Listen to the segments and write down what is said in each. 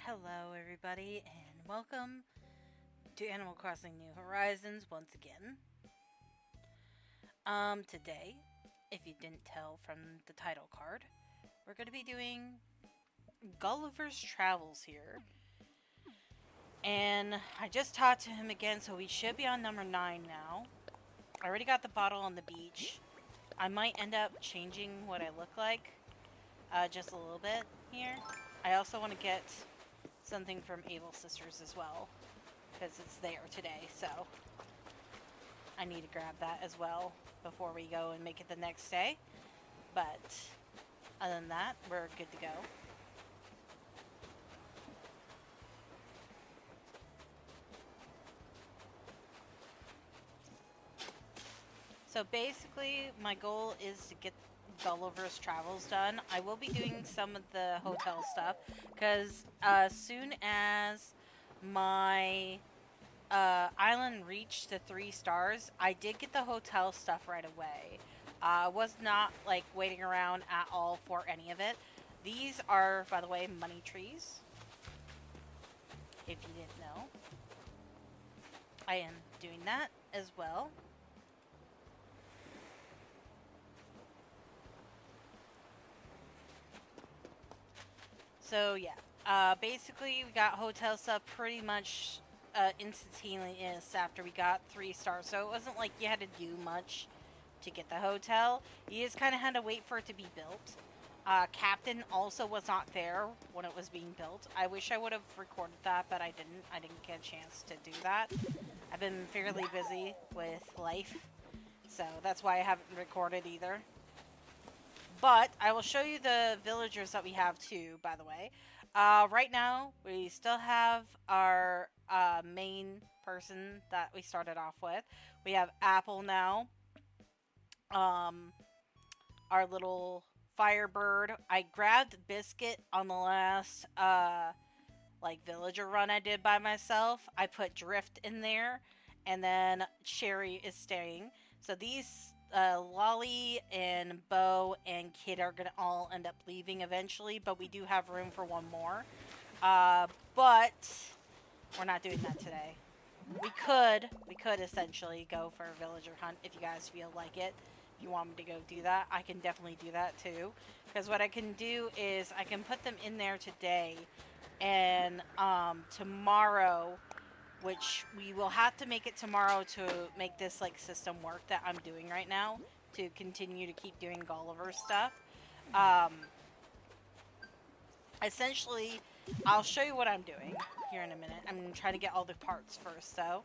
Hello, everybody, and welcome to Animal Crossing New Horizons once again. Today, if you didn't tell from the title card, we're going to be doing Gulliver's Travels here. And I just talked to him again, so we should be on number 9 now. I already got the bottle on the beach. I might end up changing what I look like just a little bit here. I also want to get something from Able Sisters as well, because it's there today, so I need to grab that as well before we go and make it the next day. But other than that, we're good to go. So basically, my goal is to get Gulliver's Travels done. I will be doing some of the hotel stuff, because as soon as my island reached the 3 stars, I did get the hotel stuff right away. Was not like waiting around at all for any of it. These are, by the way, money trees. If you didn't know, I am doing that as well. So yeah, basically we got hotel stuff pretty much instantaneous after we got 3 stars. So it wasn't like you had to do much to get the hotel. You just kind of had to wait for it to be built. Captain also was not there when it was being built. I wish I would have recorded that, but I didn't. I didn't get a chance to do that. I've been fairly busy with life, so that's why I haven't recorded either. But I will show you the villagers that we have too, by the way. Right now, we still have our main person that we started off with. We have Apple now. Our little Firebird. I grabbed Biscuit on the last like villager run I did by myself. I put Drift in there, and then Cherry is staying. So these Lolly and Bo and Kid are gonna all end up leaving eventually, but we do have room for one more. But we're not doing that today. We could essentially go for a villager hunt if you guys feel like it. If you want me to go do that, I can definitely do that too. Because what I can do is I can put them in there today, and tomorrow, which we will have to make it tomorrow to make this like system work that I'm doing right now to continue to keep doing Gulliver stuff. Essentially, I'll show you what I'm doing here in a minute. I'm trying to get all the parts first, though.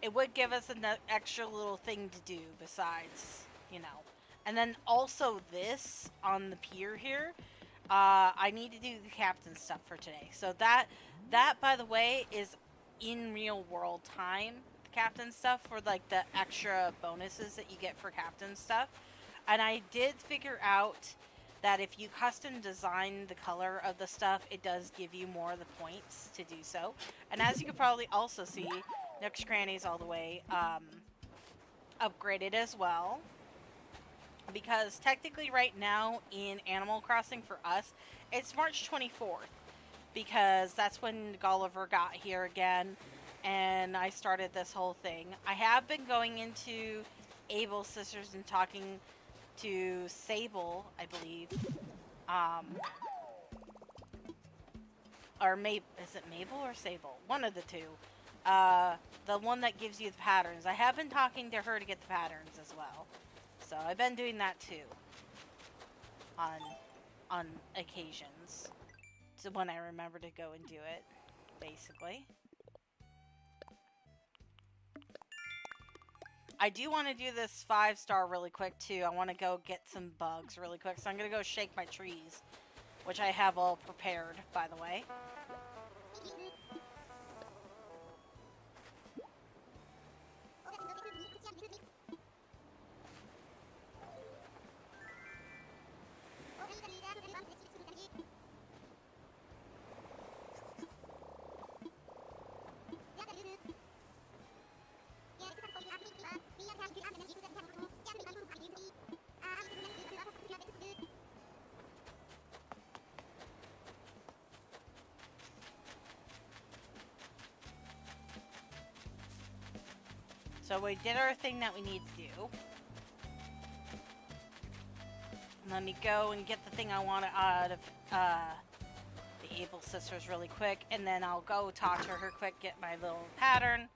It would give us an extra little thing to do besides, you know. And then also this on the pier here. I need to do the captain stuff for today. So that by the way is in real world time. The captain stuff for like the extra bonuses that you get for captain stuff. And I did figure out that if you custom design the color of the stuff, it does give you more of the points to do so. And as you could probably also see, Nook's Cranny's all the way upgraded as well. Because technically right now in Animal Crossing for us, it's March 24th. Because that's when Gulliver got here again, and I started this whole thing. I have been going into Able Sisters and talking to Sable, I believe. Or is it Mabel or Sable? One of the two. The one that gives you the patterns. I have been talking to her to get the patterns as well. So I've been doing that too. On occasions. So when I remember to go and do it, basically. I do want to do this 5-star really quick too. I want to go get some bugs really quick. So I'm going to go shake my trees, which I have all prepared, by the way. So we did our thing that we need to do. Let me go and get the thing I want out of the Able Sisters really quick, and then I'll go talk to her quick, get my little pattern.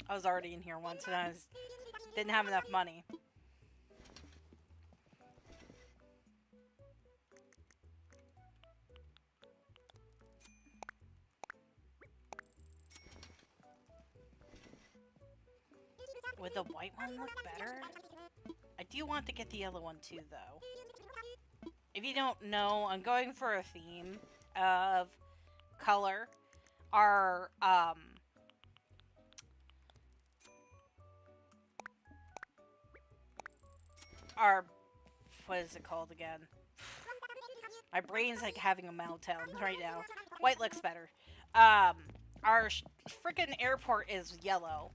I was already in here once, and didn't have enough money. Would the white one look better? I do want to get the yellow one too, though. If you don't know, I'm going for a theme of color. Our, what is it called again? My brain's like having a meltdown right now. White looks better. Our freaking airport is yellow.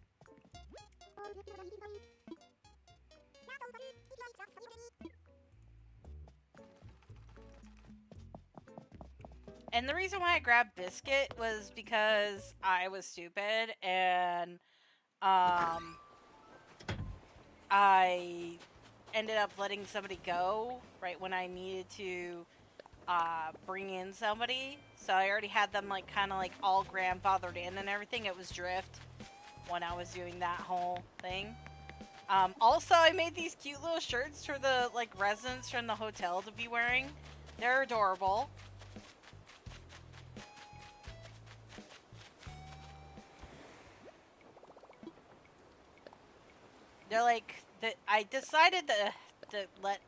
And the reason why I grabbed Biscuit was because I was stupid and I ended up letting somebody go right when I needed to bring in somebody. So I already had them like kind of like all grandfathered in and everything. It was Drift when I was doing that whole thing. Also, I made these cute little shirts for the like residents from the hotel to be wearing. They're adorable. They're like, I decided to let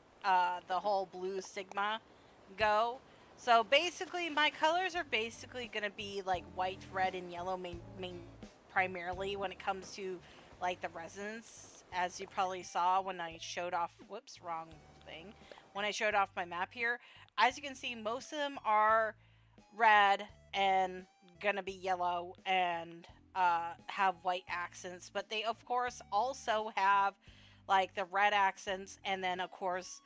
the whole blue Sigma go. So basically, my colors are basically going to be like white, red, and yellow primarily when it comes to like the resonance, as you probably saw when I showed off, whoops, wrong thing. When I showed off my map here, as you can see, most of them are red and gonna be yellow and have white accents, but they of course also have like the red accents and then of course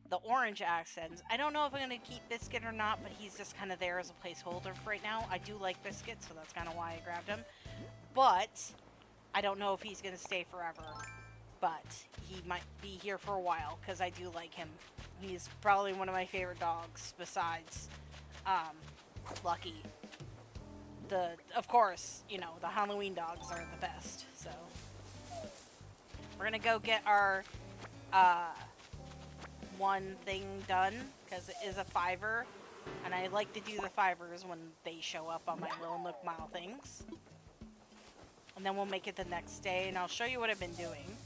the orange accents. I don't know if I'm gonna keep Biscuit or not, but he's just kind of there as a placeholder for right now. I do like Biscuit, so that's kind of why I grabbed him, but I don't know if he's gonna stay forever, but he might be here for a while because I do like him. He's probably one of my favorite dogs besides Lucky. Of course, you know, the Halloween dogs are the best, so. We're gonna go get our, one thing done, because it is a 5er, and I like to do the 5ers when they show up on my little Nook Mile things. And then we'll make it the next day, and I'll show you what I've been doing.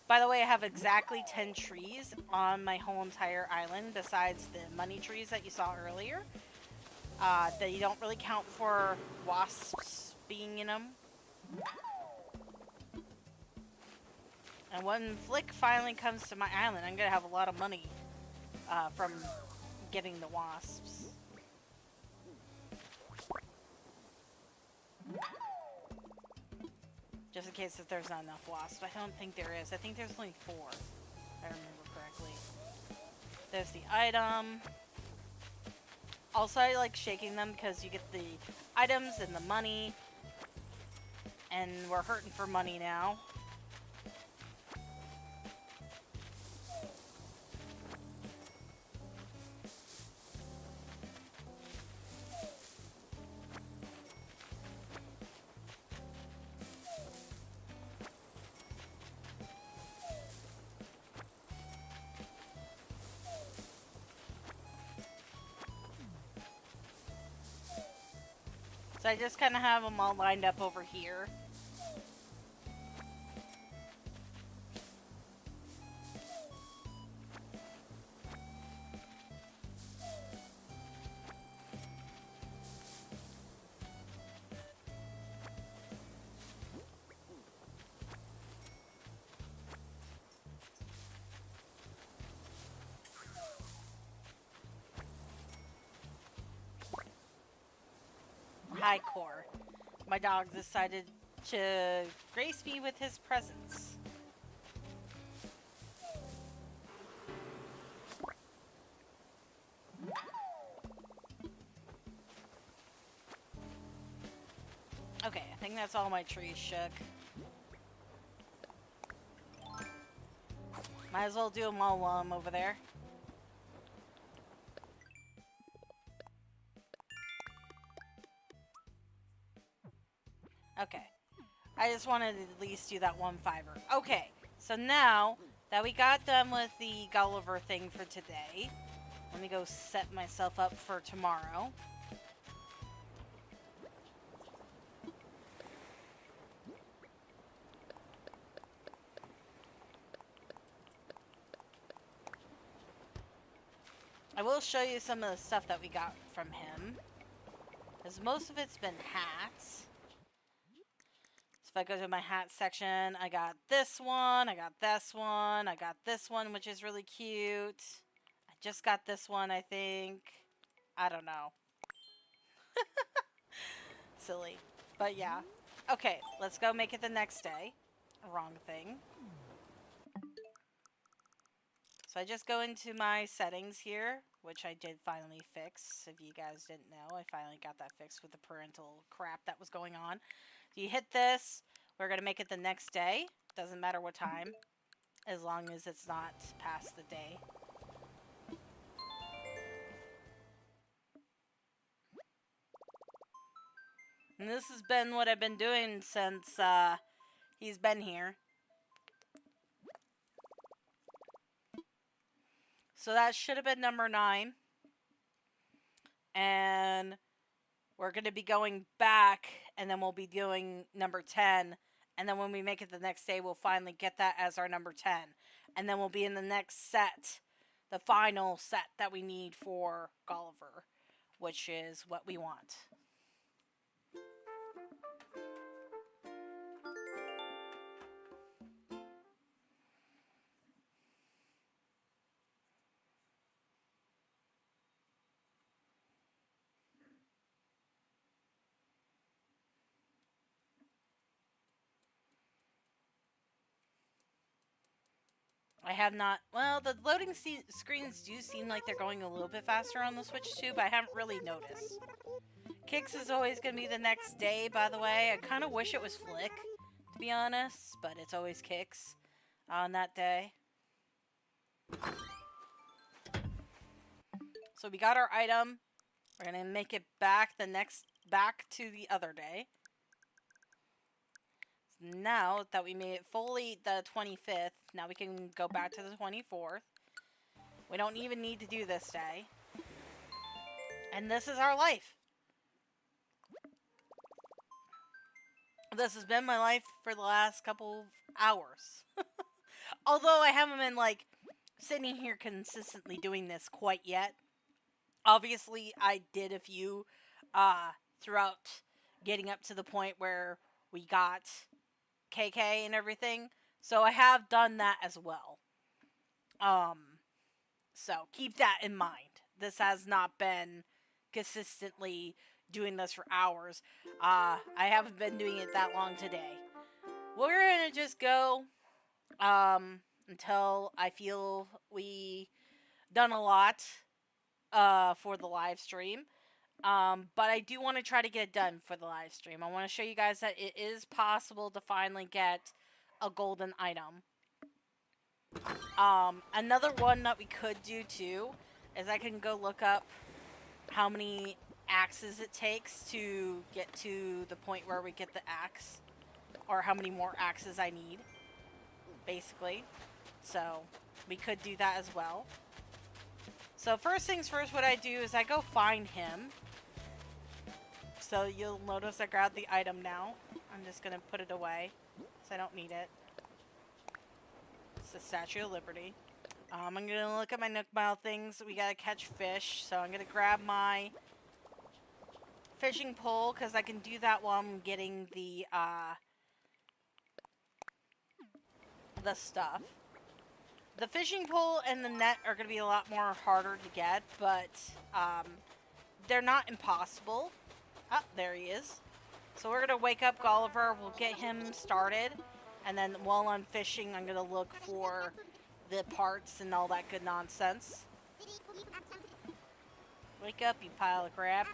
By the way, I have exactly 10 trees on my whole entire island, besides the money trees that you saw earlier. They don't really count for wasps being in them. And when Flick finally comes to my island, I'm gonna have a lot of money from getting the wasps. Just in case if there's not enough wasps. I don't think there is. I think there's only 4, if I remember correctly. There's the item. Also, I like shaking them because you get the items and the money. And we're hurting for money now. So I just kind of have them all lined up over here. Hi, Core. My dog decided to grace me with his presence. Okay, I think that's all my trees shook. Might as well do them all while I'm over there. Okay. I just wanted to at least do that 1 fiver. Okay, so now that we got done with the Gulliver thing for today, let me go set myself up for tomorrow. I will show you some of the stuff that we got from him, because most of it's been hats. So if I go to my hat section, I got this one, I got this one, I got this one, which is really cute. I just got this one, I think. I don't know. Silly. But yeah. Okay, let's go make it the next day. Wrong thing. So I just go into my settings here, which I did finally fix. If you guys didn't know, I finally got that fixed with the parental crap that was going on. So you hit this, we're going to make it the next day. Doesn't matter what time, as long as it's not past the day. And this has been what I've been doing since he's been here. So that should have been number 9. And we're going to be going back, and then we'll be doing number 10. And then when we make it the next day, we'll finally get that as our number 10. And then we'll be in the next set, the final set that we need for Gulliver, which is what we want. I have not... Well, the loading screens do seem like they're going a little bit faster on the Switch too, but I haven't really noticed. Kicks is always going to be the next day, by the way. I kind of wish it was Flick, to be honest, but it's always Kicks on that day. So we got our item. We're going to make it back to the other day. Now that we made it fully the 25th, now we can go back to the 24th. We don't even need to do this day. And this is our life. This has been my life for the last couple hours. Although I haven't been, like, sitting here consistently doing this quite yet. Obviously, I did a few throughout getting up to the point where we got KK and everything. So I have done that as well. So keep that in mind. This has not been consistently doing this for hours. I haven't been doing it that long today. We're gonna just go until I feel we done a lot for the live stream. But I do want to try to get it done for the live stream. I want to show you guys that it is possible to finally get a golden item. Another one that we could do too is I can go look up how many axes it takes to get to the point where we get the axe, or how many more axes I need, basically. So we could do that as well. So first things first, what I do is I go find him. So you'll notice I grabbed the item now. I'm just going to put it away, because I don't need it. It's the Statue of Liberty. I'm going to look at my Nook Mile things. We got to catch fish, so I'm going to grab my fishing pole, because I can do that while I'm getting the stuff. The fishing pole and the net are going to be a lot more harder to get, but they're not impossible. Ah, there he is. So we're going to wake up Gulliver. We'll get him started. And then while I'm fishing, I'm going to look for the parts and all that good nonsense. Wake up, you pile of crap.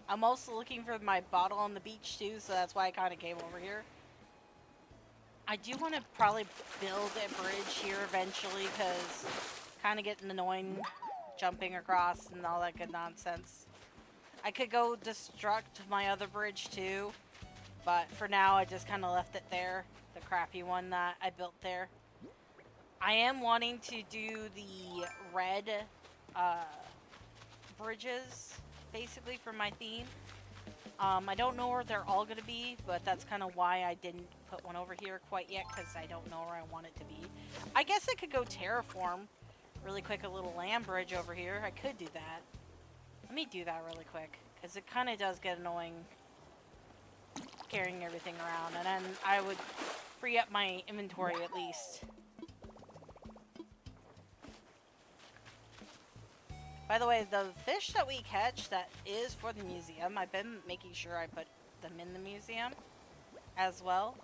I'm also looking for my bottle on the beach too, so that's why I kind of came over here. I do want to probably build a bridge here eventually, because kind of getting annoying jumping across and all that good nonsense. I could go destruct my other bridge too, but for now I just kind of left it there, the crappy one that I built there. I am wanting to do the red bridges, basically, for my theme. I don't know where they're all going to be, but that's kind of why I didn't put one over here quite yet, because I don't know where I want it to be. I guess I could go terraform really quick a little land bridge over here. I could do that. Let me do that really quick, because it kind of does get annoying carrying everything around, and then I would free up my inventory at least. By the way, the fish that we catch that is for the museum, I've been making sure I put them in the museum as well.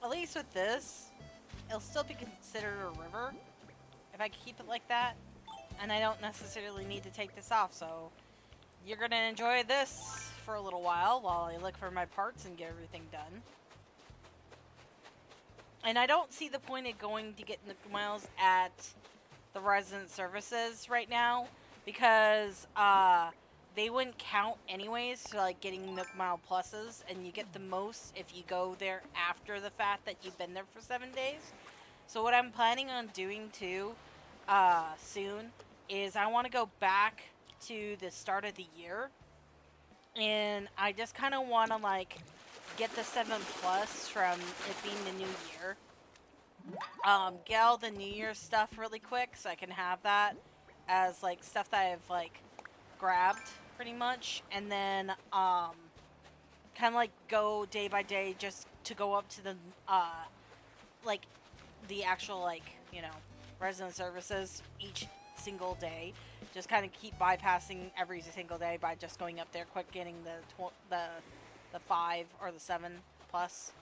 At least with this, it'll still be considered a river if I keep it like that, and I don't necessarily need to take this off, so you're gonna enjoy this for a little while I look for my parts and get everything done. And I don't see the point of going to get Nook Miles at the resident services right now, because they wouldn't count anyways to like getting Nook Mile pluses, and you get the most if you go there after the fact that you've been there for 7 days. So what I'm planning on doing too soon is I want to go back to the start of the year, and I just kind of want to like get the 7 plus from it being the new year. Get all the New Year's stuff really quick so I can have that as like stuff that I've like grabbed pretty much, and then kind of like go day by day just to go up to the like the actual like, you know, resident services each single day. Just kind of keep bypassing every single day by just going up there quick, getting the 5 or the 7 plus,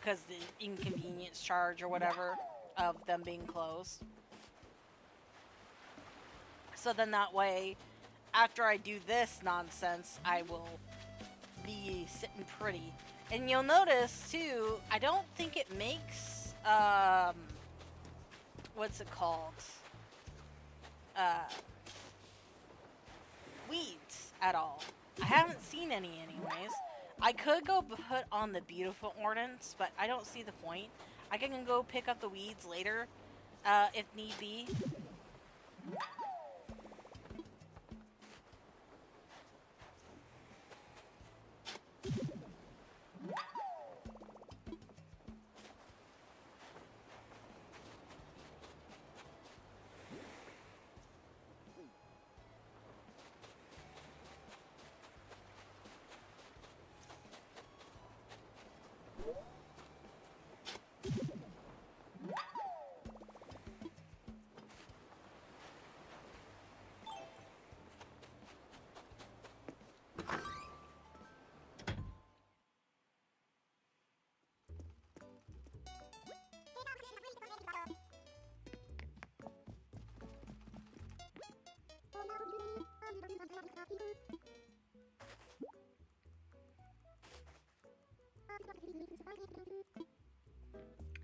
because the inconvenience charge or whatever of them being closed. So then that way, after I do this nonsense, I will be sitting pretty. And you'll notice too, I don't think it makes what's it called? Weeds at all. I haven't seen any anyways. I could go put on the beautiful ordinance, but I don't see the point. I can go pick up the weeds later, if need be.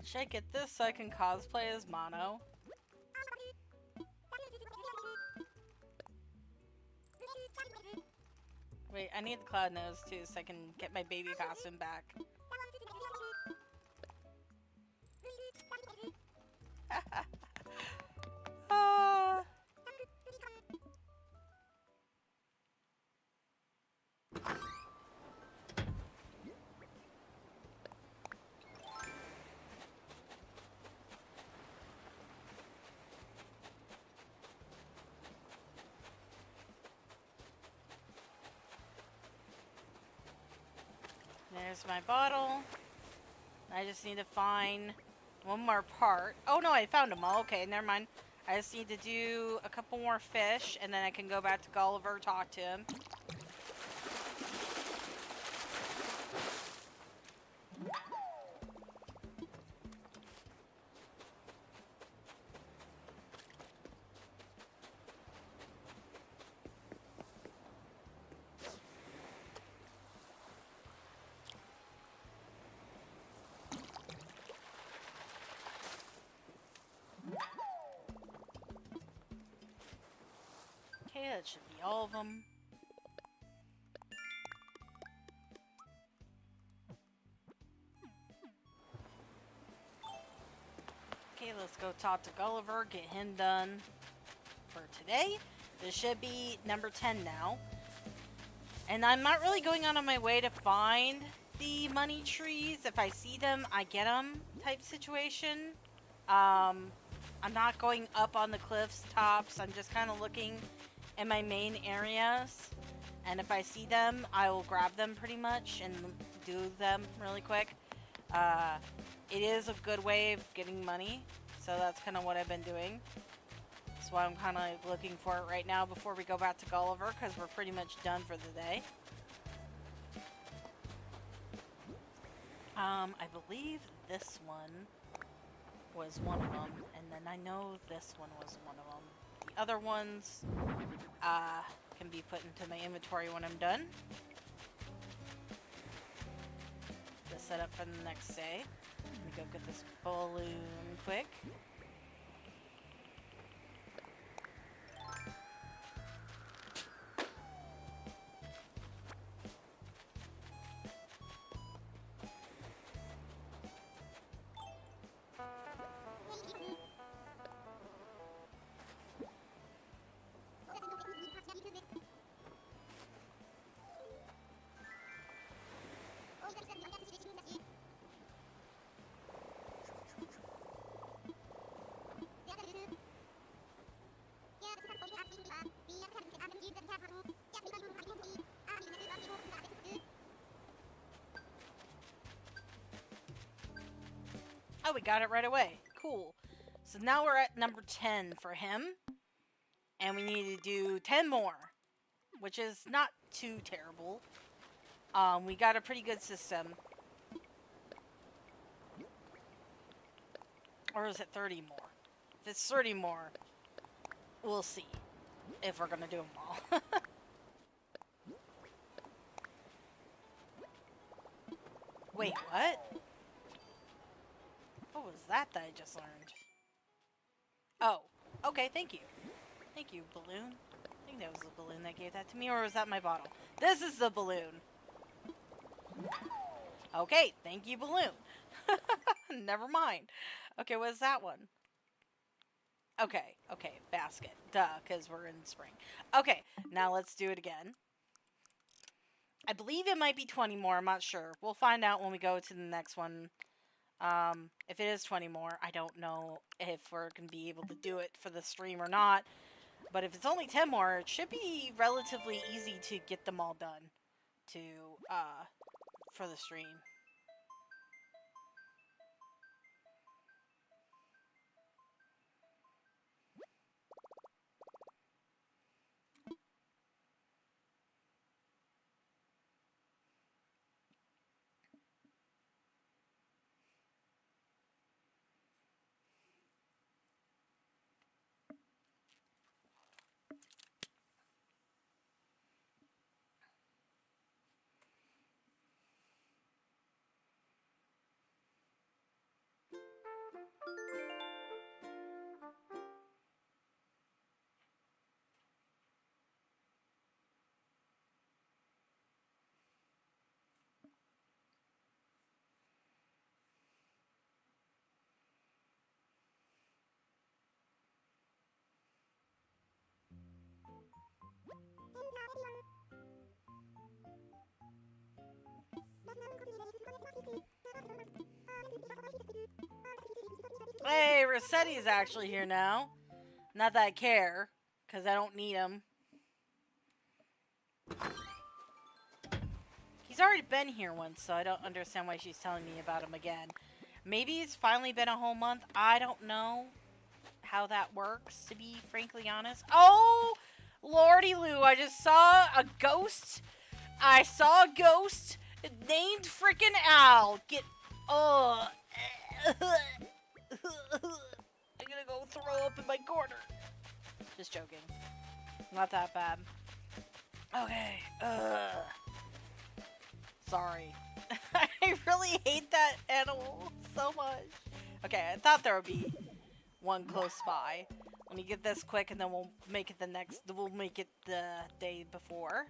Should I get this so I can cosplay as Mono? Wait, I need the cloud nose too so I can get my baby costume back. There's my bottle. I just need to find one more part. Oh no, I found them all. Okay, never mind. I just need to do a couple more fish, and then I can go back to Gulliver, talk to him. Okay, that should be all of them. Okay, let's go talk to Gulliver, get him done for today. This should be number 10 now. And I'm not really going out on my way to find the money trees. If I see them, I get them type situation. I'm not going up on the cliffs tops. I'm just kind of looking in my main areas. And if I see them, I will grab them pretty much and do them really quick. It is a good way of getting money, so that's kind of what I've been doing. That's why I'm kind of looking for it right now before we go back to Gulliver, because we're pretty much done for the day. I believe this one was one of them, and then I know this one was one of them. The other ones can be put into my inventory when I'm done. To set up for the next day. Let me go get this balloon quick. Oh, we got it right away. Cool. So now we're at number 10 for him. And we need to do 10 more, which is not too terrible. We got a pretty good system. Or is it 30 more? If it's 30 more, we'll see if we're gonna do them all. Wait, what? What was that I just learned? Oh, okay, thank you. Thank you, balloon. I think that was the balloon that gave that to me, or was that my bottle? This is the balloon. Okay, thank you, balloon. Never mind. Okay, what's that one? Okay, basket. Duh, because we're in spring. Okay, now let's do it again. I believe it might be 20 more, I'm not sure. We'll find out when we go to the next one. If it is 20 more, I don't know if we're going to be able to do it for the stream or not. But if it's only 10 more, it should be relatively easy to get them all done for the stream. Hey, Rossetti's actually here now. Not that I care, because I don't need him. He He's already been here once, so I don't understand why she's telling me about him again. Maybe it's finally been a whole month. I don't know how that works, to be frankly honest. Oh, lordy Lou, I just saw a ghost. I saw a ghost named freaking Al. Get, I'm gonna go throw up in my corner. Just joking. Not that bad. Okay. Sorry. I really hate that animal so much. Okay, I thought there would be one close by. Let me get this quick and then we'll make it we'll make it the day before.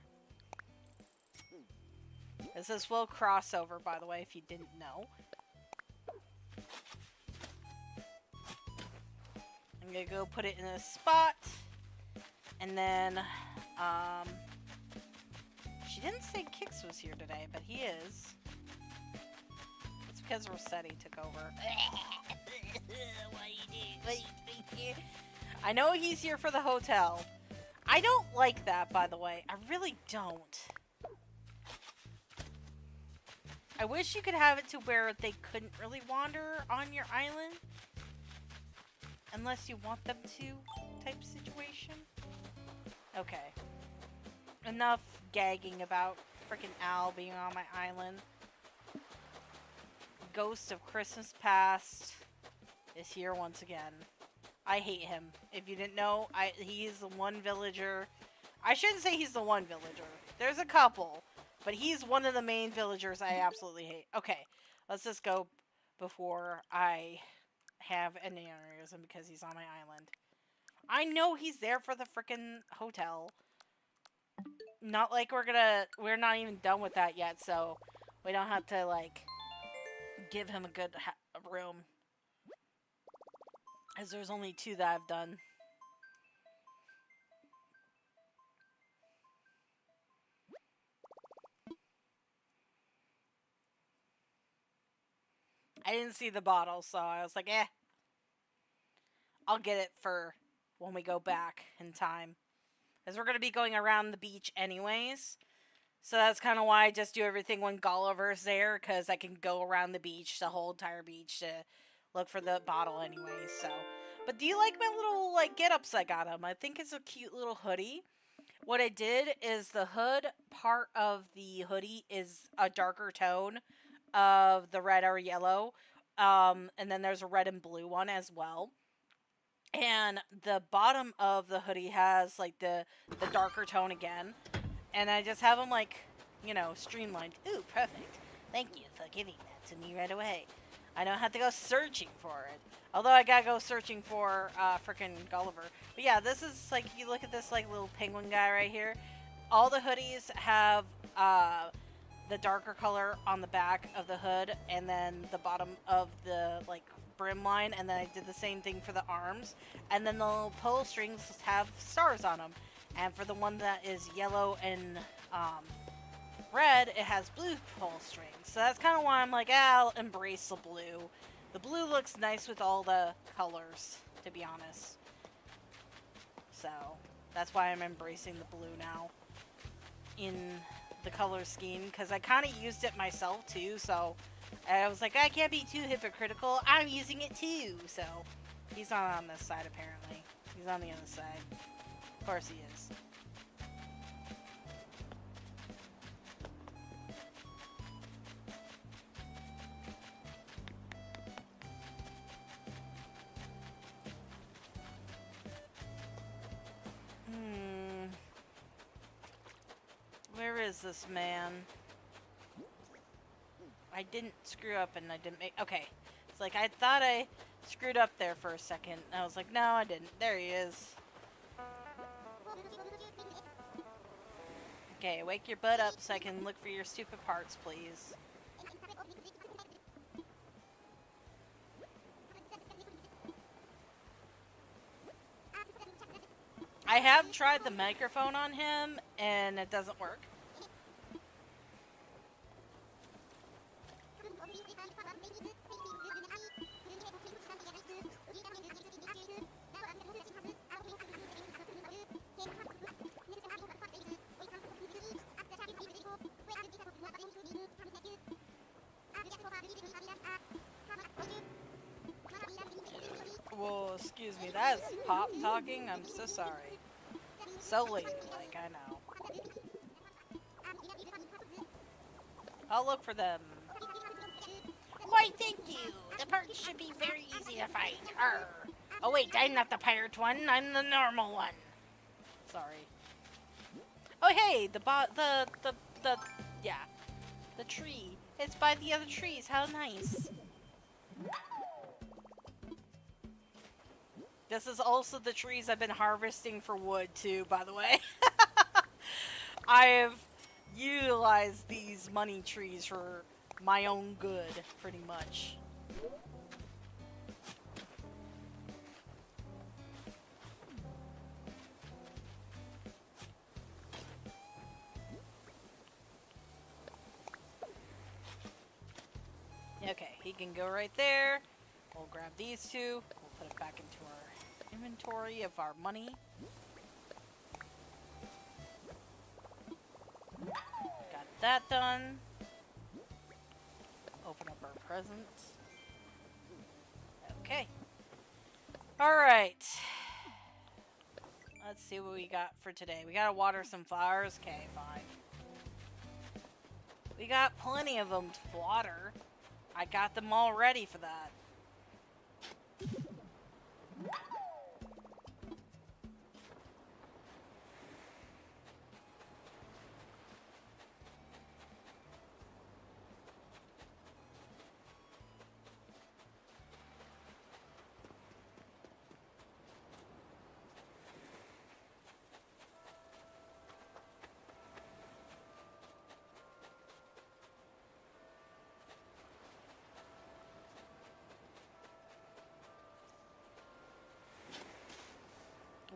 This will cross over, by the way, if you didn't know. I'm gonna go put it in a spot. And then, she didn't say Kix was here today, but he is. It's because Rossetti took over. I know he's here for the hotel. I don't like that, by the way. I really don't. I wish you could have it to where they couldn't really wander on your island. Unless you want them to, type situation. Okay. Enough gagging about frickin' Al being on my island. Ghost of Christmas Past is here once again. I hate him. If you didn't know, he's the one villager. I shouldn't say he's the one villager. There's a couple. But he's one of the main villagers I absolutely hate. Okay. Let's just go before I have an aneurysm because he's on my island. I know he's there for the frickin' hotel. Not like we're not even done with that yet, so we don't have to, like, give him a good room. As there's only 2 that I've done. I didn't see the bottle, so I was like, eh. I'll get it for when we go back in time. As we're going to be going around the beach anyways. So that's kind of why I just do everything when Gulliver's there. Because I can go around the beach, the whole entire beach, to look for the bottle anyways. So, but do you like my little, like, get-ups I got him? I think it's a cute little hoodie. What I did is the hood part of the hoodie is a darker tone of the red or yellow. And then there's a red and blue one as well. And the bottom of the hoodie has, like, the darker tone again. And I just have them, like, you know, streamlined. Ooh, perfect. Thank you for giving that to me right away. I don't have to go searching for it. Although I gotta go searching for, frickin' Gulliver. But yeah, this is, like, you look at this, like, little penguin guy right here. All the hoodies have, the darker color on the back of the hood. And then the bottom of the, like, brim line, and then I did the same thing for the arms, and then the little pull strings have stars on them, and for the one that is yellow and red, it has blue pull strings. So that's kind of why I'm like, I'll embrace the blue. The blue looks nice with all the colors, to be honest. So that's why I'm embracing the blue now in the color scheme, because I kind of used it myself too, so I was like, I can't be too hypocritical. I'm using it too. So, he's not on this side, apparently. He's on the other side. Of course he is. Where is this man? I didn't screw up and I didn't make... Okay. It's like, I thought I screwed up there for a second. I was like, no, I didn't. There he is. Okay, wake your butt up so I can look for your stupid parts, please. I have tried the microphone on him, and it doesn't work. Excuse me, that is Pop talking. I'm so sorry. So ladylike, I know. I'll look for them. Why, thank you. The parts should be very easy to find. Arr. Oh wait, I'm not the pirate one. I'm the normal one. Sorry. Oh hey, yeah, the tree. It's by the other trees. How nice. This is also the trees I've been harvesting for wood too, by the way. I have utilized these money trees for my own good, pretty much. Okay, he can go right there. We'll grab these two. We'll put it back into our inventory of our money. Got that done. Open up our presents. Okay. Alright. Let's see what we got for today. We gotta water some flowers. Okay, fine. We got plenty of them to water. I got them all ready for that.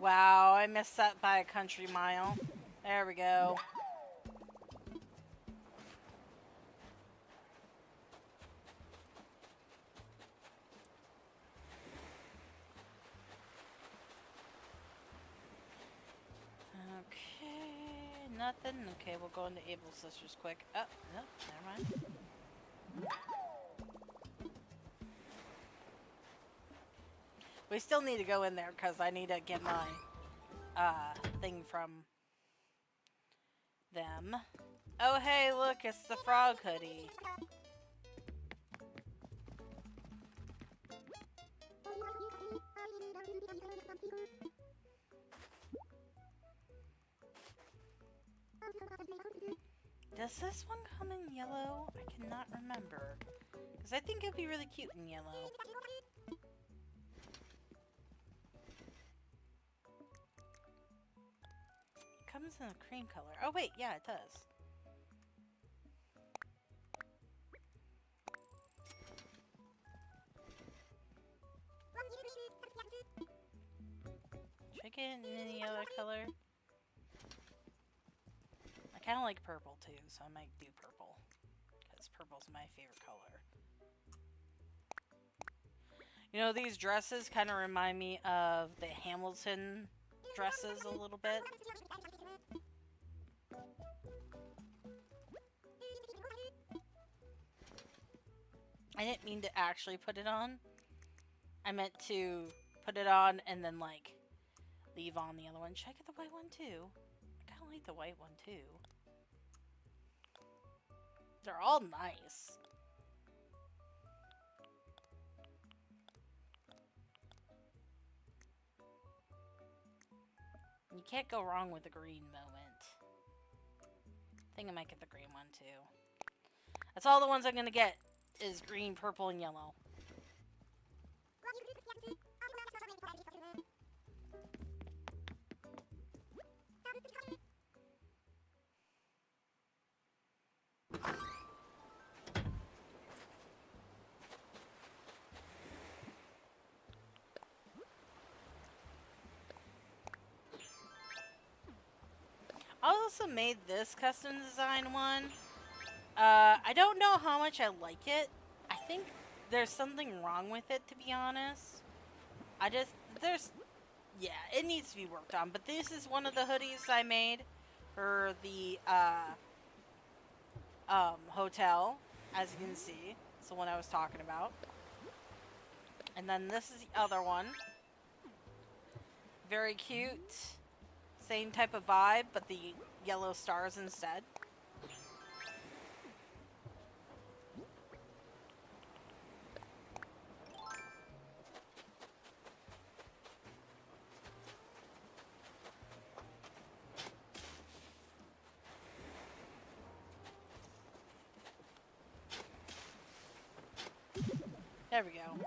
Wow, I missed that by a country mile. There we go. Okay, nothing. Okay, we'll go into Abel's Sisters quick. Oh, no, never mind. We still need to go in there because I need to get my thing from them. Oh hey, look, it's the frog hoodie. Does this one come in yellow? I cannot remember. Because I think it'd be really cute in yellow. Comes in a cream color. Oh wait, yeah, it does. Should I get it in any other color? I kind of like purple too, so I might do purple. Because purple's my favorite color. You know, these dresses kind of remind me of the Hamilton dresses a little bit. I didn't mean to actually put it on. I meant to put it on and then, like, leave on the other one. Should I get the white one too? I kind of like the white one too. They're all nice. You can't go wrong with the green moment. I think I might get the green one too. That's all the ones I'm gonna get is green, purple, and yellow. I also made this custom design one. I don't know how much I like it. I think there's something wrong with it, to be honest. Yeah, it needs to be worked on. But this is one of the hoodies I made for the, hotel, as you can see. It's the one I was talking about. And then this is the other one. Very cute. Same type of vibe, but the yellow stars instead. There we go.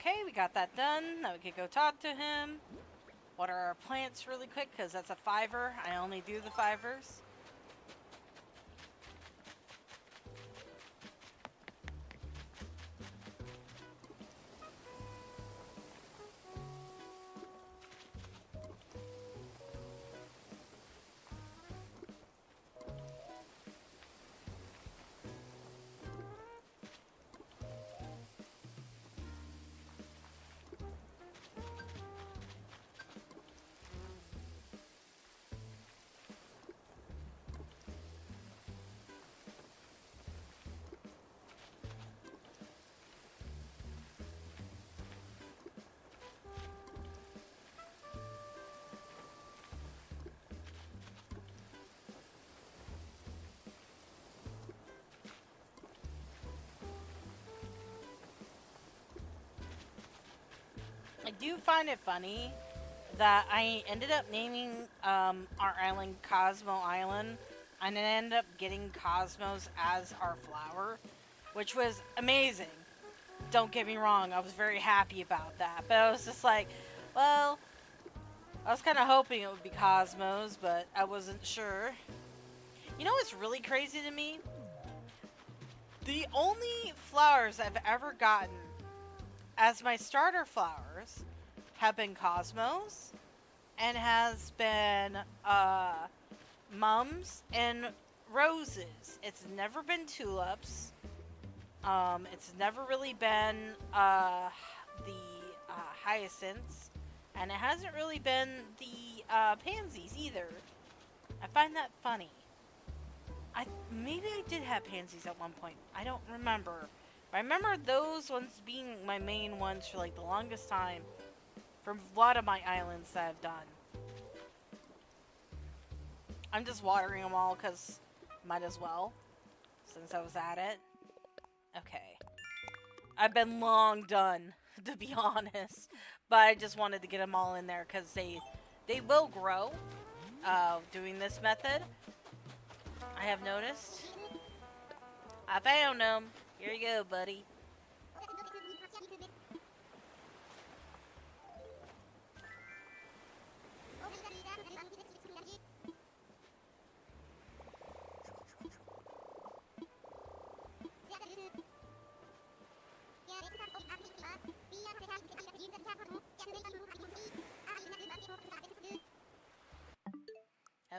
Okay, we got that done. Now we could go talk to him. Water our plants really quick, because that's a 5-er. I only do the 5-ers. I do find it funny that I ended up naming our island Cosmo Island, and then ended up getting Cosmos as our flower, which was amazing. Don't get me wrong, I was very happy about that, but I was just like, well, I was kind of hoping it would be Cosmos, but I wasn't sure. You know what's really crazy to me? The only flowers I've ever gotten as my starter flowers have been Cosmos and has been mums and roses. It's never been tulips. It's never really been the hyacinths, and it hasn't really been the pansies either. I find that funny. Maybe I did have pansies at one point. I don't remember. But I remember those ones being my main ones for like the longest time from a lot of my islands that I've done. I'm just watering them all because might as well, since I was at it. Okay. I've been long done, to be honest. But I just wanted to get them all in there because they will grow doing this method. I have noticed. I found them. Here you go, buddy.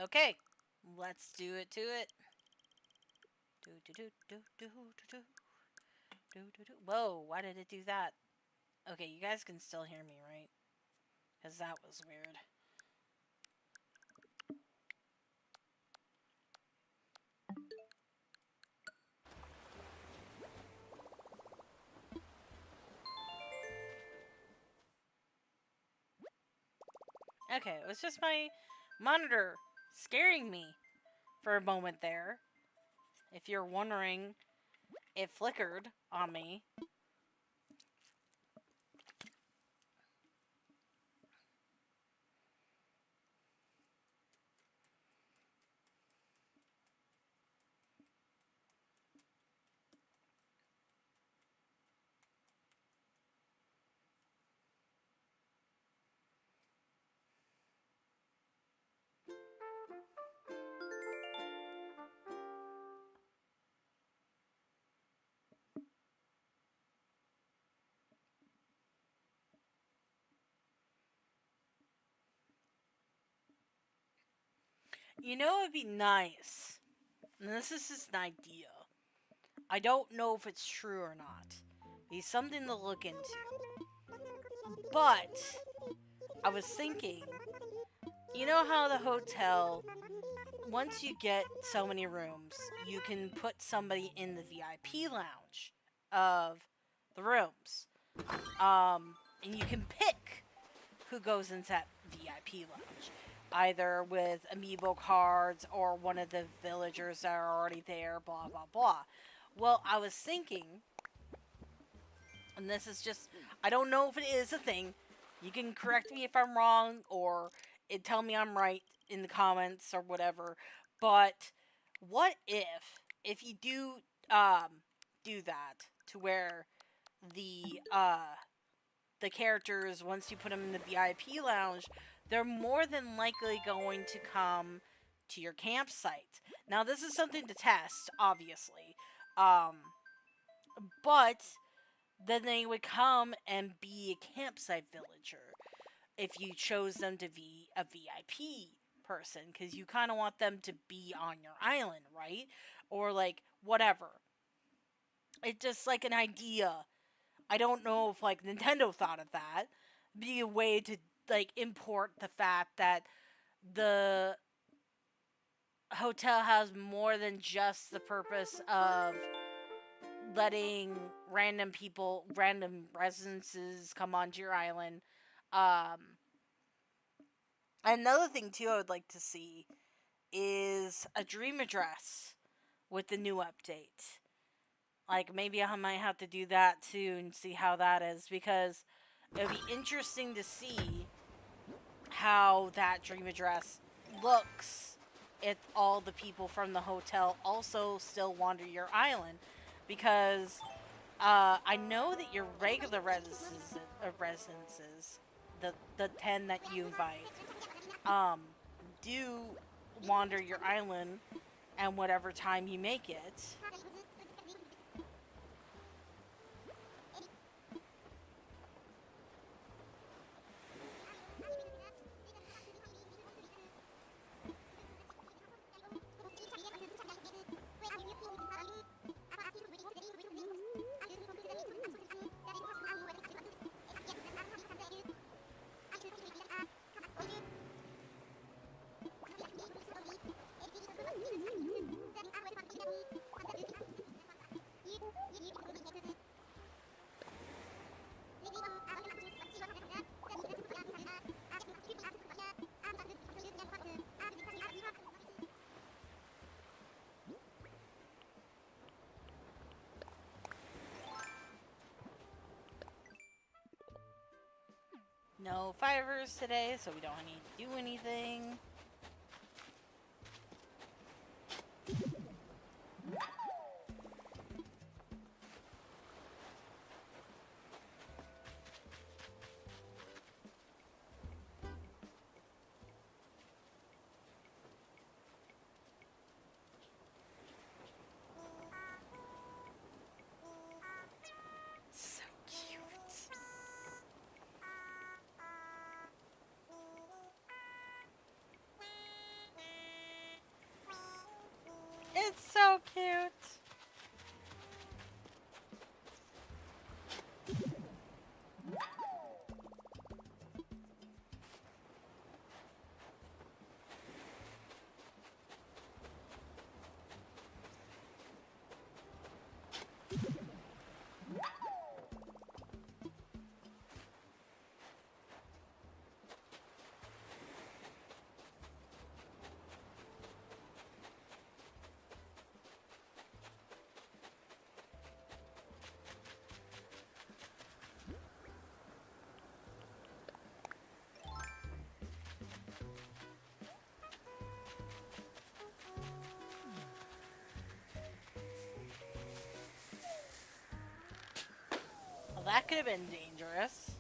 Okay, let's do it to it. Whoa, why did it do that? Okay, you guys can still hear me, right? Because that was weird. Okay, it was just my monitor scaring me for a moment there. If you're wondering, it flickered on me. You know, it'd be nice. And this is just an idea. I don't know if it's true or not. It's something to look into. But I was thinking, you know how the hotel, once you get so many rooms, you can put somebody in the VIP lounge of the rooms. And you can pick who goes into that VIP lounge, either with amiibo cards or one of the villagers that are already there, blah, blah, blah. Well, I was thinking, and this is just, I don't know if it is a thing. You can correct me if I'm wrong or tell me I'm right in the comments or whatever. But what if you do do that to where the the characters, once you put them in the VIP lounge, they're more than likely going to come to your campsite. Now, this is something to test, obviously, but then they would come and be a campsite villager if you chose them to be a VIP person, because you kind of want them to be on your island, right? Or like whatever. It's just like an idea. I don't know if like Nintendo thought of that. Be a way to like import the fact that the hotel has more than just the purpose of letting random people, random residences come onto your island. Um, Another thing too I would like to see is a dream address with the new update. Like maybe I might have to do that too and see how that is, because it would be interesting to see how that dream address looks if all the people from the hotel also still wander your island, because I know that your regular residences, the 10 that you invite, um, do wander your island, and whatever time you make it. No fivers today, so we don't need to do anything. So cute. that could have been dangerous.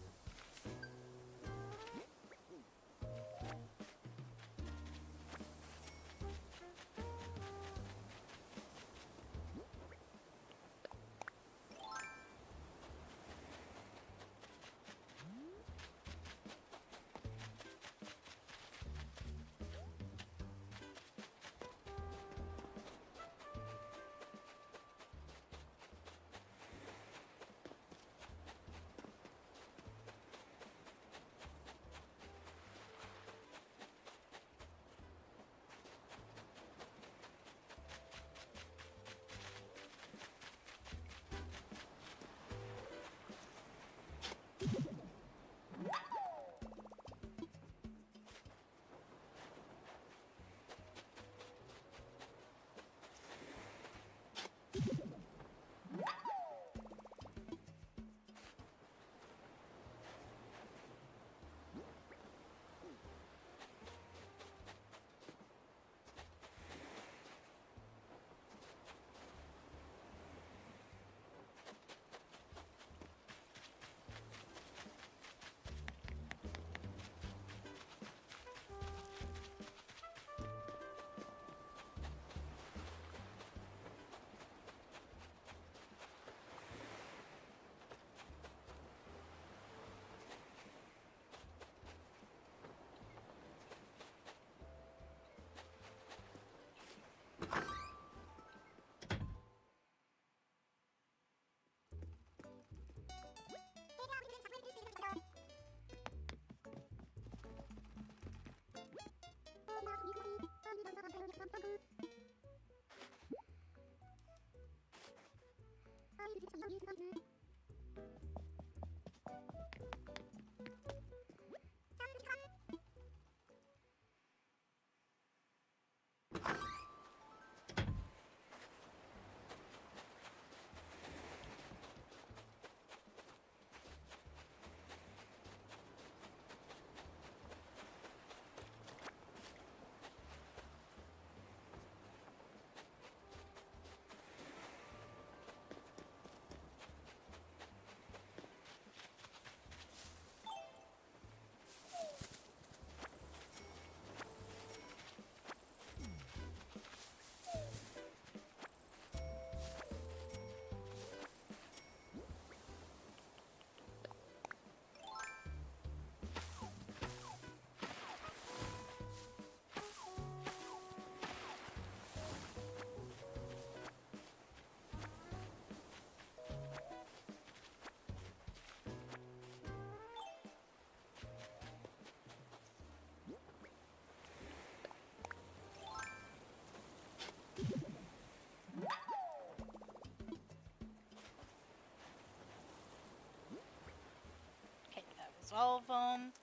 All of them.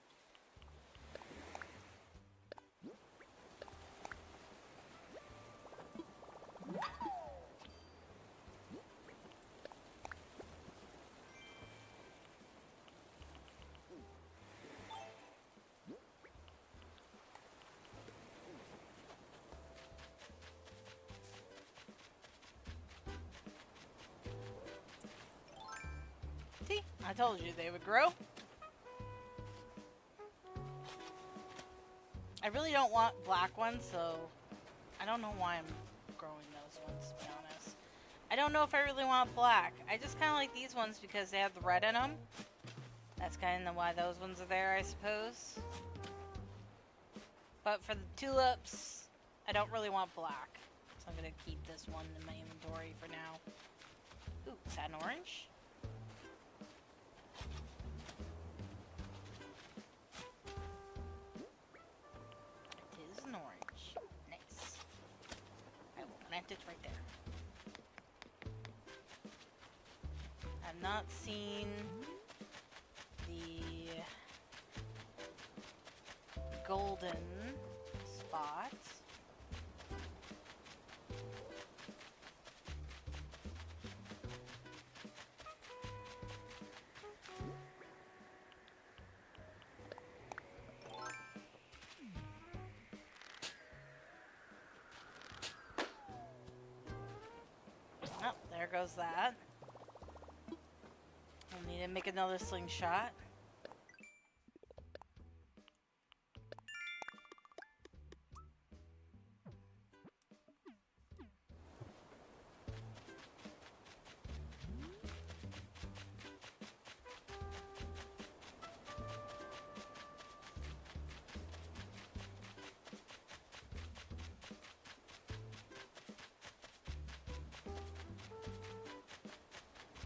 See, I told you they would grow. I really don't want black ones, so I don't know why I'm growing those ones, to be honest. I don't know if I really want black. I just kind of like these ones because they have the red in them. That's kind of why those ones are there, I suppose. But for the tulips, I don't really want black. So I'm going to keep this one in my inventory for now. Ooh, is that an orange? It's right there. I've not seen the golden spots. Oh, there goes that. I need to make another slingshot.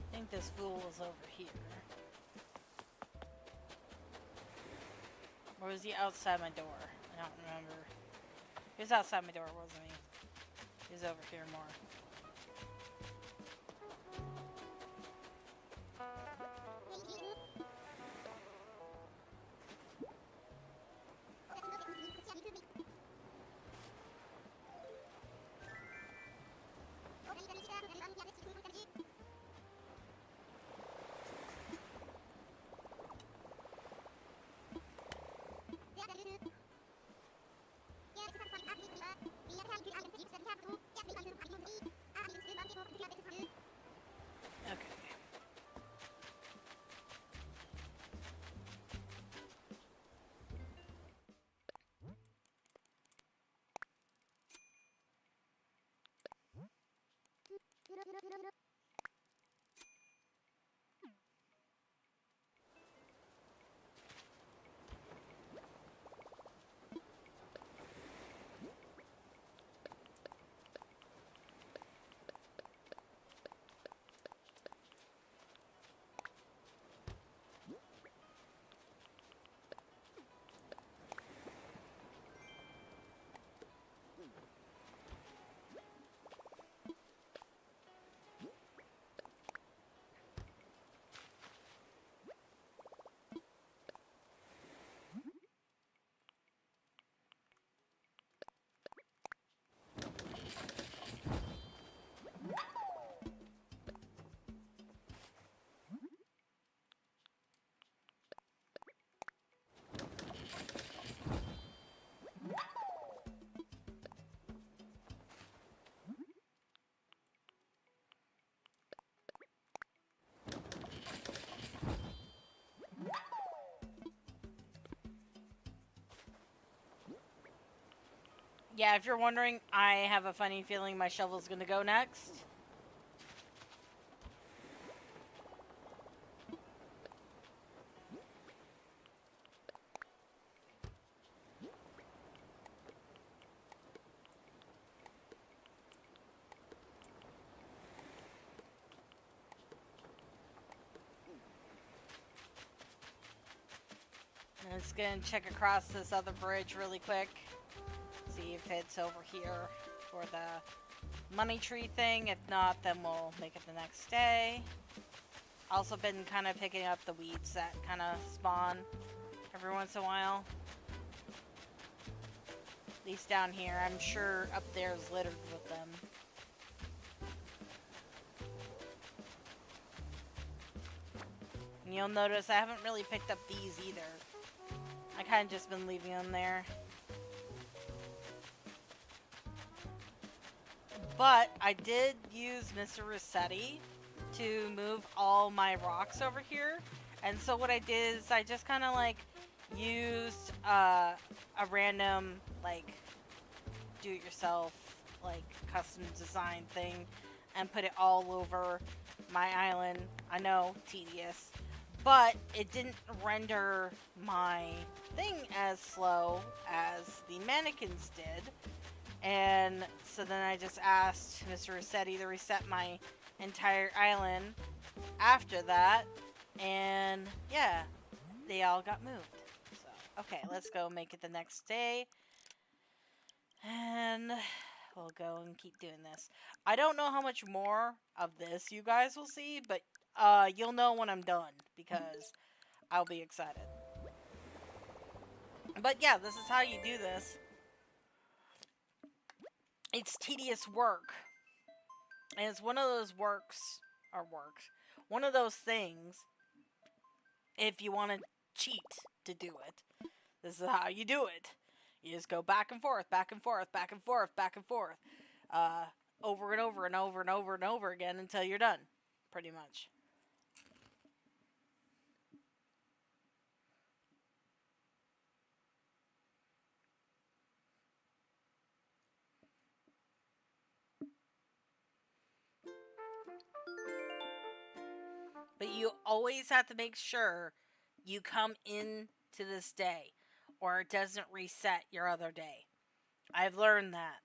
I think this fool was over here. Or was he outside my door? I don't remember. He was outside my door, wasn't he? He was over here more. Okay. Yeah, if you're wondering, I have a funny feeling my shovel's gonna go next. I'm just gonna check across this other bridge really quick. See if it's over here for the money tree thing. If not, then we'll make it the next day. Also been kind of picking up the weeds that kind of spawn every once in a while. At least down here. I'm sure up there is littered with them. And you'll notice I haven't really picked up these either. I kind of just been leaving them there. But I did use Mr. Rossetti to move all my rocks over here. And so what I did is I just kind of like used a random like do-it-yourself like custom design thing and put it all over my island. I know, tedious. But it didn't render my thing as slow as the mannequins did. And so then I just asked Mr. Rossetti to reset my entire island after that. And yeah, they all got moved. So, okay, let's go make it the next day. And we'll go and keep doing this. I don't know how much more of this you guys will see, but you'll know when I'm done because I'll be excited. But yeah, this is how you do this. It's tedious work. And it's one of those one of those things, if you want to cheat to do it, this is how you do it. You just go back and forth, back and forth, back and forth, back and forth, over and over and over and over and over again until you're done, pretty much. you always have to make sure you come in to this day or it doesn't reset your other day. I've learned that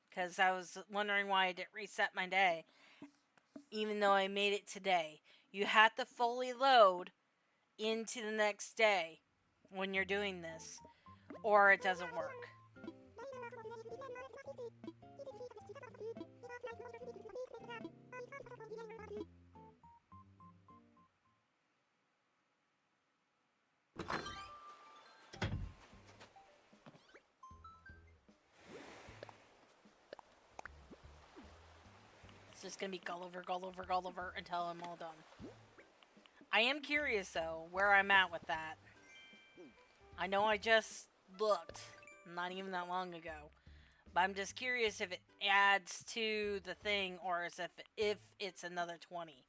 because I was wondering why I didn't reset my day even though I made it today. You have to fully load into the next day when you're doing this or it doesn't work. It's just gonna be Gulliver, Gulliver, Gulliver until I'm all done. I am curious though where I'm at with that. I know I just looked not even that long ago, but I'm just curious if it adds to the thing or as if it's another 20.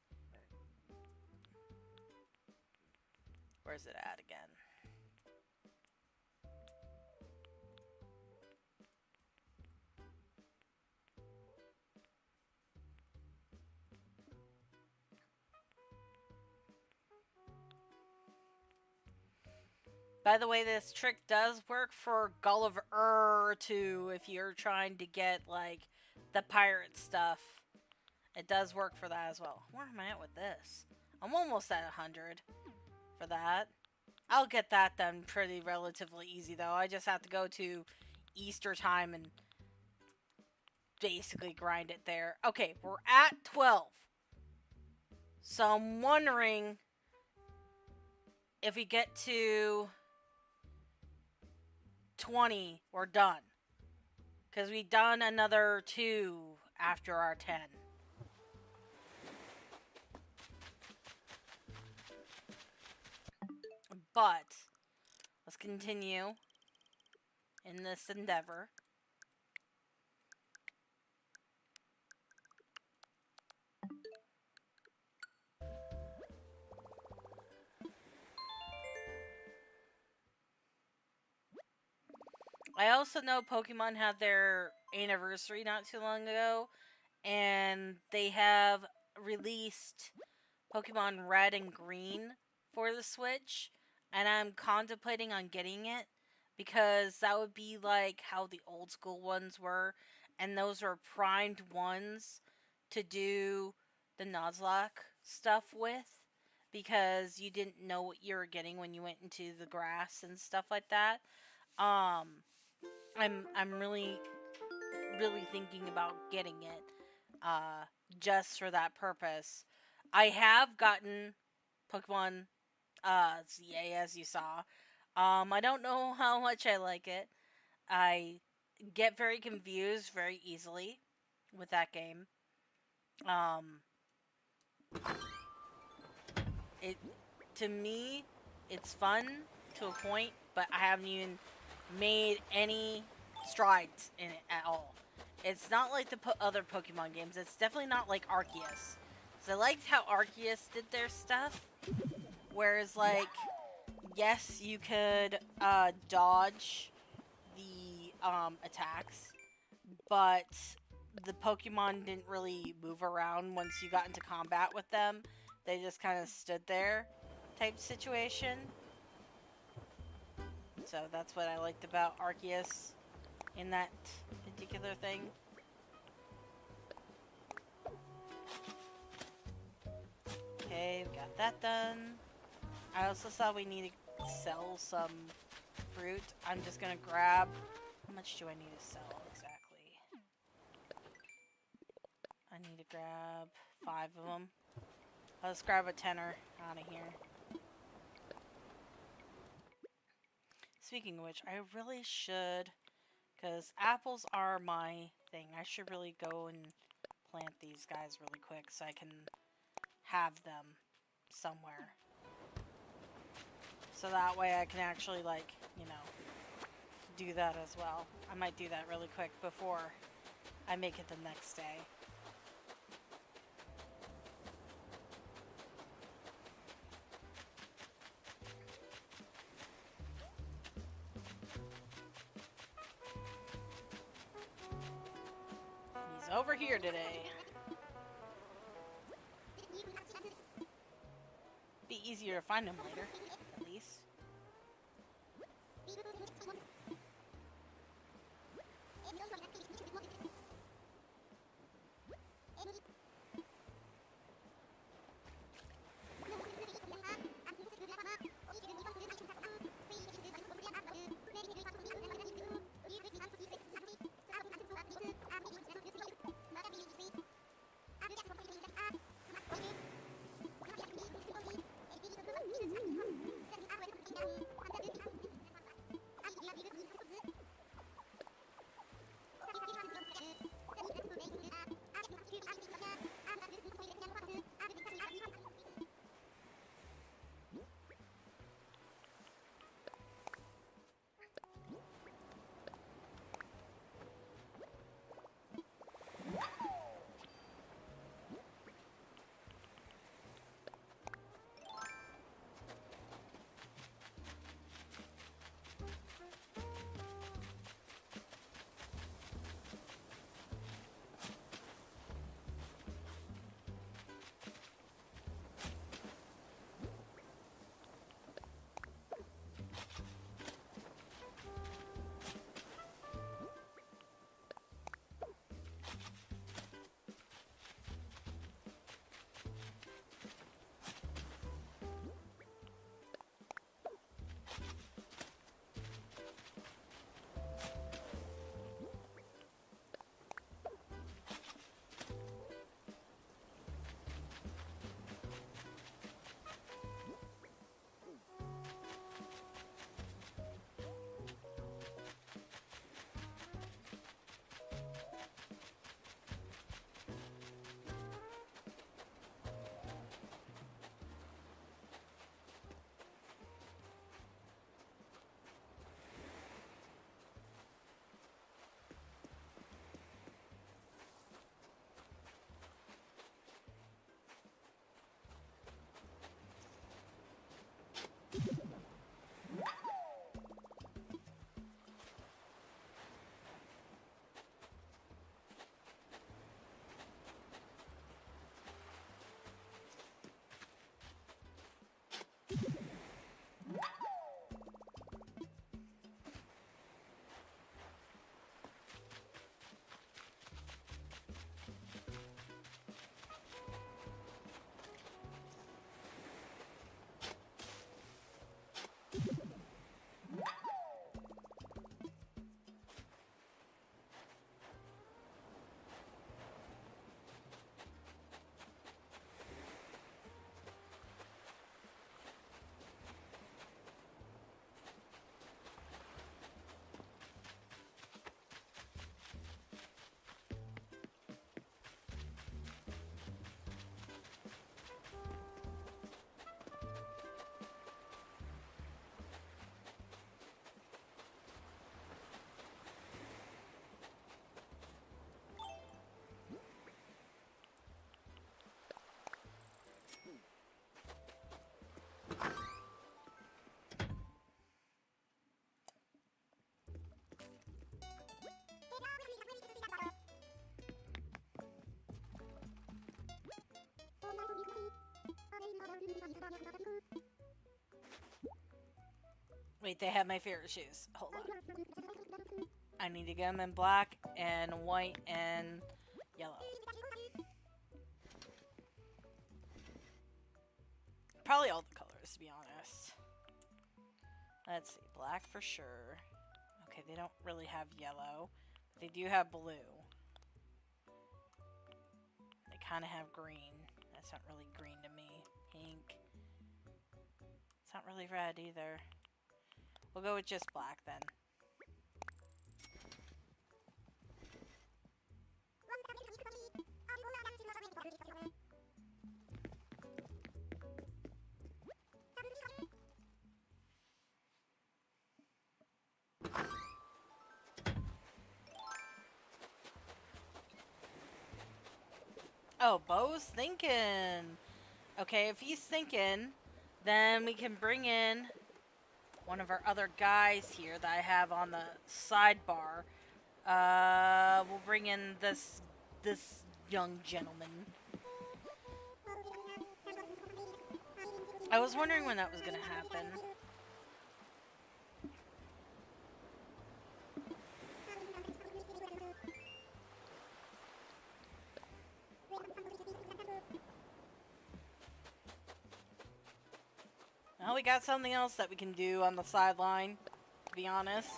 Where's it at again? By the way, this trick does work for Gulliver too, if you're trying to get, like, the pirate stuff. It does work for that as well. Where am I at with this? I'm almost at 100 for that. I'll get that done pretty relatively easy, though. I just have to go to Easter time and basically grind it there. Okay, we're at 12. So I'm wondering if we get to 20, we're done. Because we done another 2 after our 10. But let's continue in this endeavor. I also know Pokemon had their anniversary not too long ago, and they have released Pokemon Red and Green for the Switch, and I'm contemplating on getting it because that would be like how the old school ones were, and those were primed ones to do the Nuzlocke stuff with because you didn't know what you were getting when you went into the grass and stuff like that. Um, I'm really thinking about getting it just for that purpose. I have gotten Pokemon ZA as you saw. I don't know how much I like it. I get very confused very easily with that game. Um it to me it's fun to a point, but I haven't even made any strides in it at all. It's not like the other Pokemon games. It's definitely not like Arceus. So I liked how Arceus did their stuff. Whereas, like, yes, you could dodge the attacks, but the Pokemon didn't really move around once you got into combat with them. They just kind of stood there type situation. So that's what I liked about Arceus in that particular thing. Okay, we got that done. I also saw we need to sell some fruit. I'm just gonna grab... How much do I need to sell exactly? I need to grab 5 of them. Let's grab a tenner out of here. Speaking of which, I really should... Because apples are my thing. I should really go and plant these guys really quick so I can have them somewhere. So that way I can actually, like, you know, do that as well. I might do that really quick before I make it the next day. He's over here today. easier to find them later, at least. Wait, they have my favorite shoes. Hold on. I need to get them in black and white and yellow. Probably all the colors, to be honest. Let's see, black for sure. Okay, they don't really have yellow. But they do have blue. They kind of have green. That's not really green to me. Pink. It's not really red either. We'll go with just black then. Oh, Bo's thinking. Okay, if he's thinking, then we can bring in one of our other guys here that I have on the sidebar. We'll bring in this young gentleman. I was wondering when that was gonna happen. Well, we got something else that we can do on the sideline, to be honest.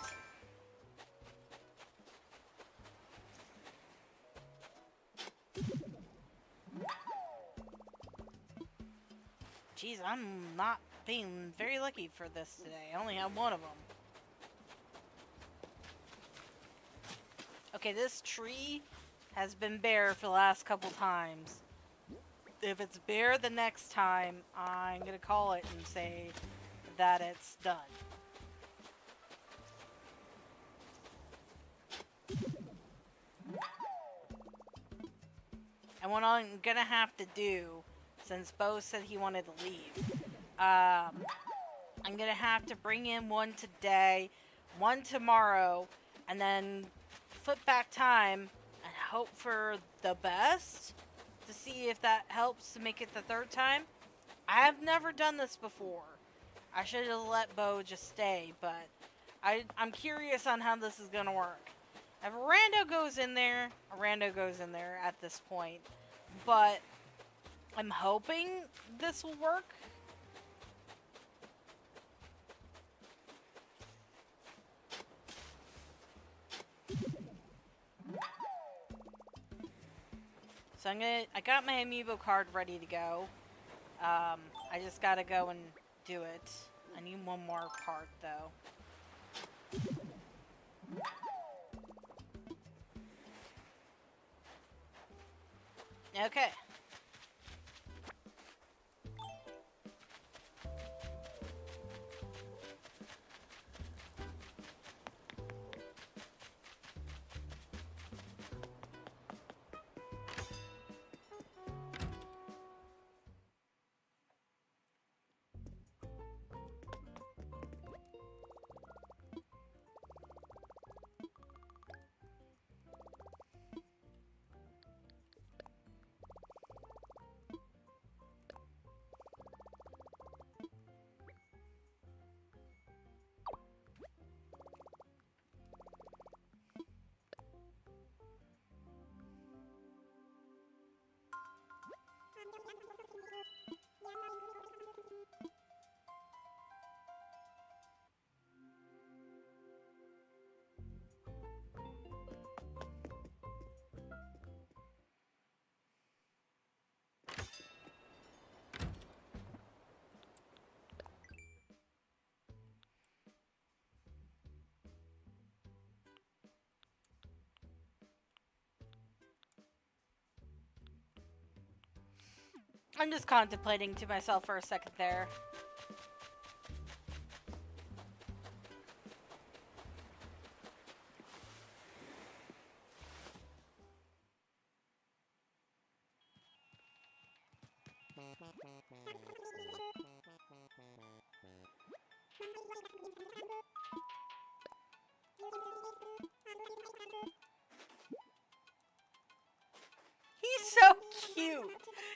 Jeez, I'm not being very lucky for this today. I only have one of them. Okay, this tree has been bare for the last couple times. If it's bare the next time, I'm gonna call it and say that it's done. And what I'm gonna have to do, since Bo said he wanted to leave, I'm gonna have to bring in one today, one tomorrow, and then flip back time and hope for the best to see if that helps to make it the third time. I have never done this before. I should have let Bo just stay, but I'm curious on how this is gonna work. If a rando goes in there, a rando goes in there at this point. But I'm hoping this will work. So I got my amiibo card ready to go. I just gotta go and do it. I need one more part though. Okay. I'm just contemplating to myself for a second there. He's so cute.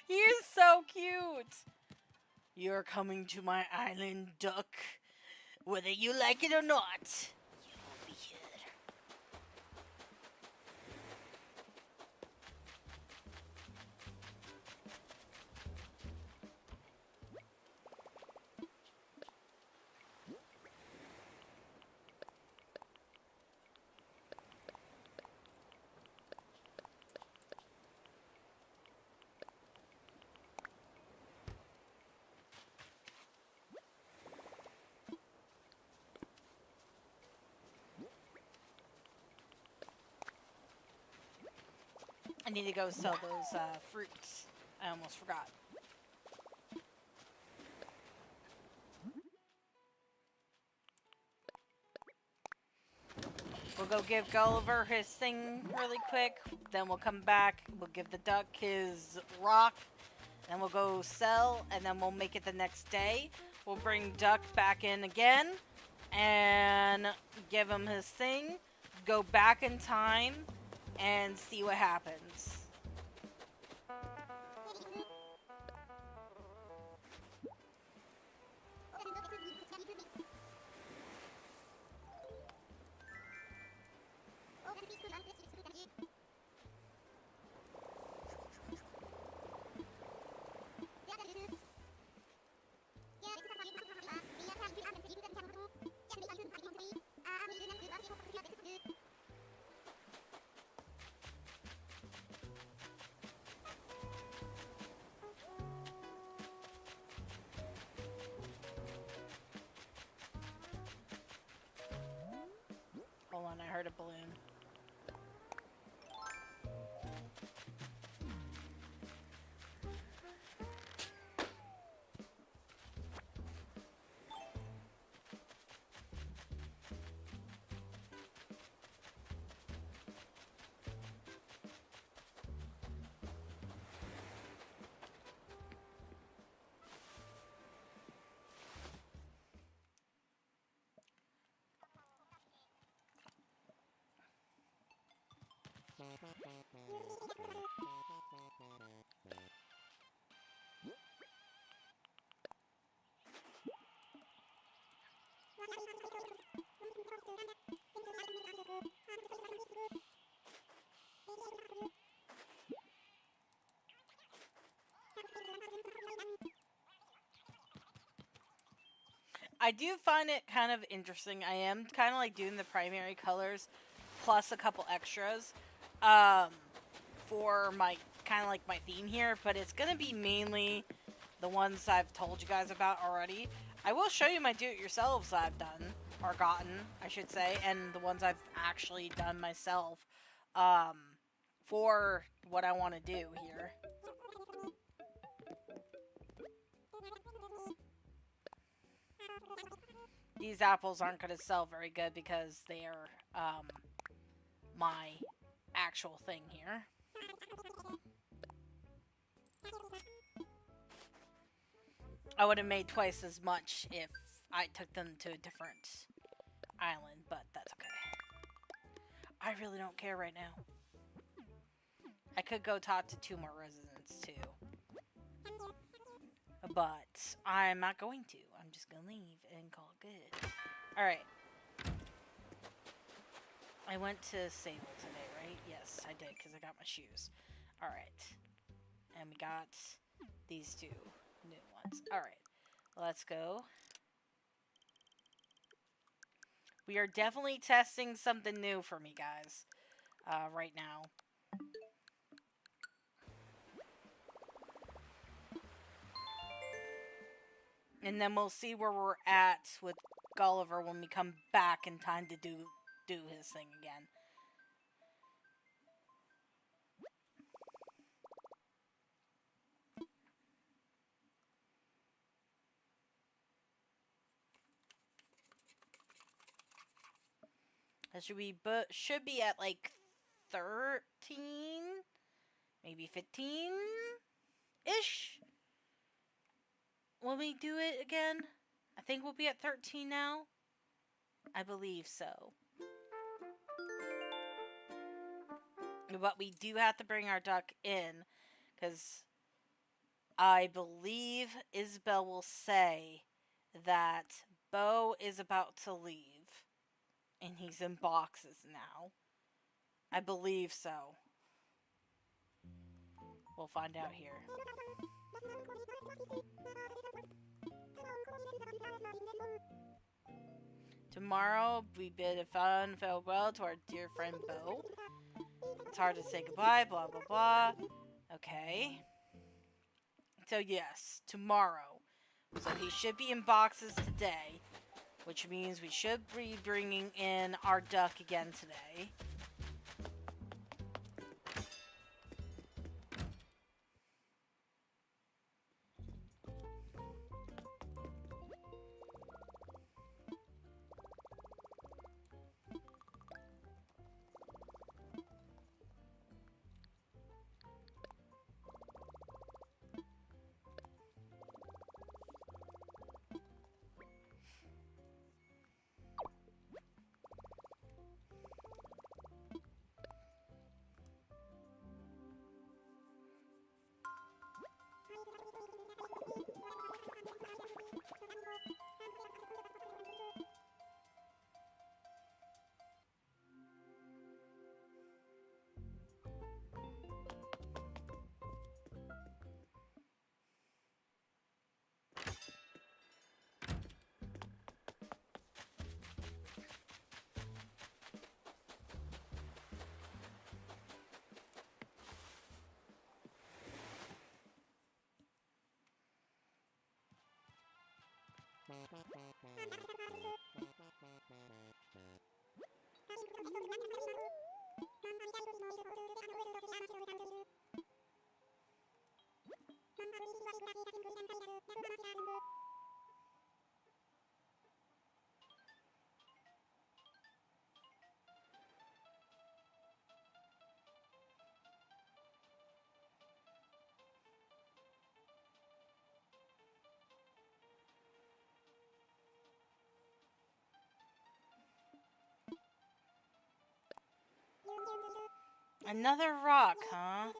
He is so cute. You're coming to my island, duck. Whether you like it or not, you will be here. I need to go sell those fruits. I almost forgot. We'll go give Gulliver his thing really quick. Then we'll come back. We'll give the duck his rock. Then we'll go sell. And then we'll make it the next day. We'll bring Duck back in again. And give him his thing. Go back in time. And see what happens. Hold on, I heard a balloon. I do find it kind of interesting. I am kind of like doing the primary colors plus a couple extras um, for my kind of like my theme here, but it's going to be mainly the ones I've told you guys about already. I will show you my do-it-yourselves I've done, or gotten, I should say, and the ones I've actually done myself for what I want to do here. These apples aren't going to sell very good because they are my actual thing here. I would have made twice as much if I took them to a different island, but that's okay. I really don't care right now. I could go talk to 2 more residents too, but I'm not going to. I'm just going to leave and call it good. Alright. I went to Sable today, right? Yes, I did, because I got my shoes. Alright. And we got these 2 new ones. Alright. Let's go. We are definitely testing something new for me, guys. Right now. And then we'll see where we're at with Gulliver when we come back in time to do his thing again. That should be at like 13, maybe 15-ish when we do it again. I think we'll be at 13 now. I believe so. But we do have to bring our duck in, because I believe Isabel will say that Bo is about to leave, and he's in boxes now. I believe so. We'll find out here. Tomorrow, we bid a fond farewell to our dear friend Bo. It's hard to say goodbye, blah, blah, blah. Okay. So, yes, tomorrow. So, he should be in boxes today, which means we should be bringing in our duck again today. Another rock, huh?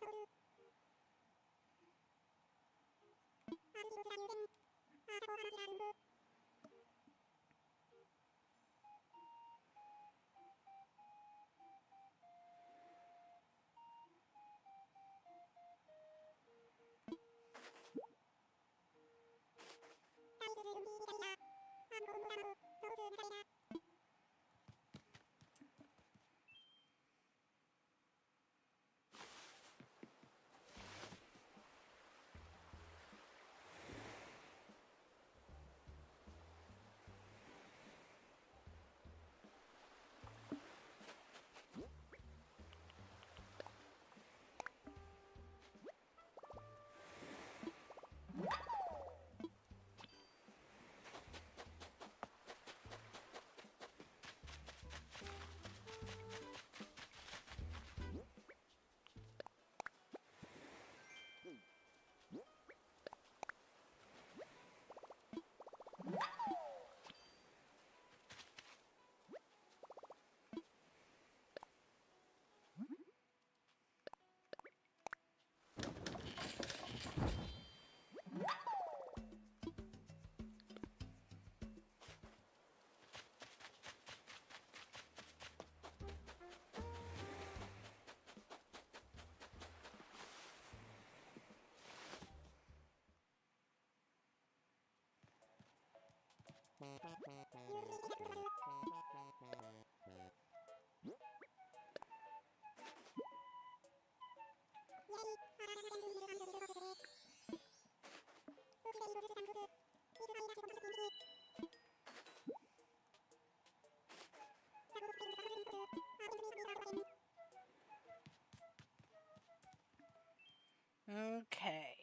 Okay.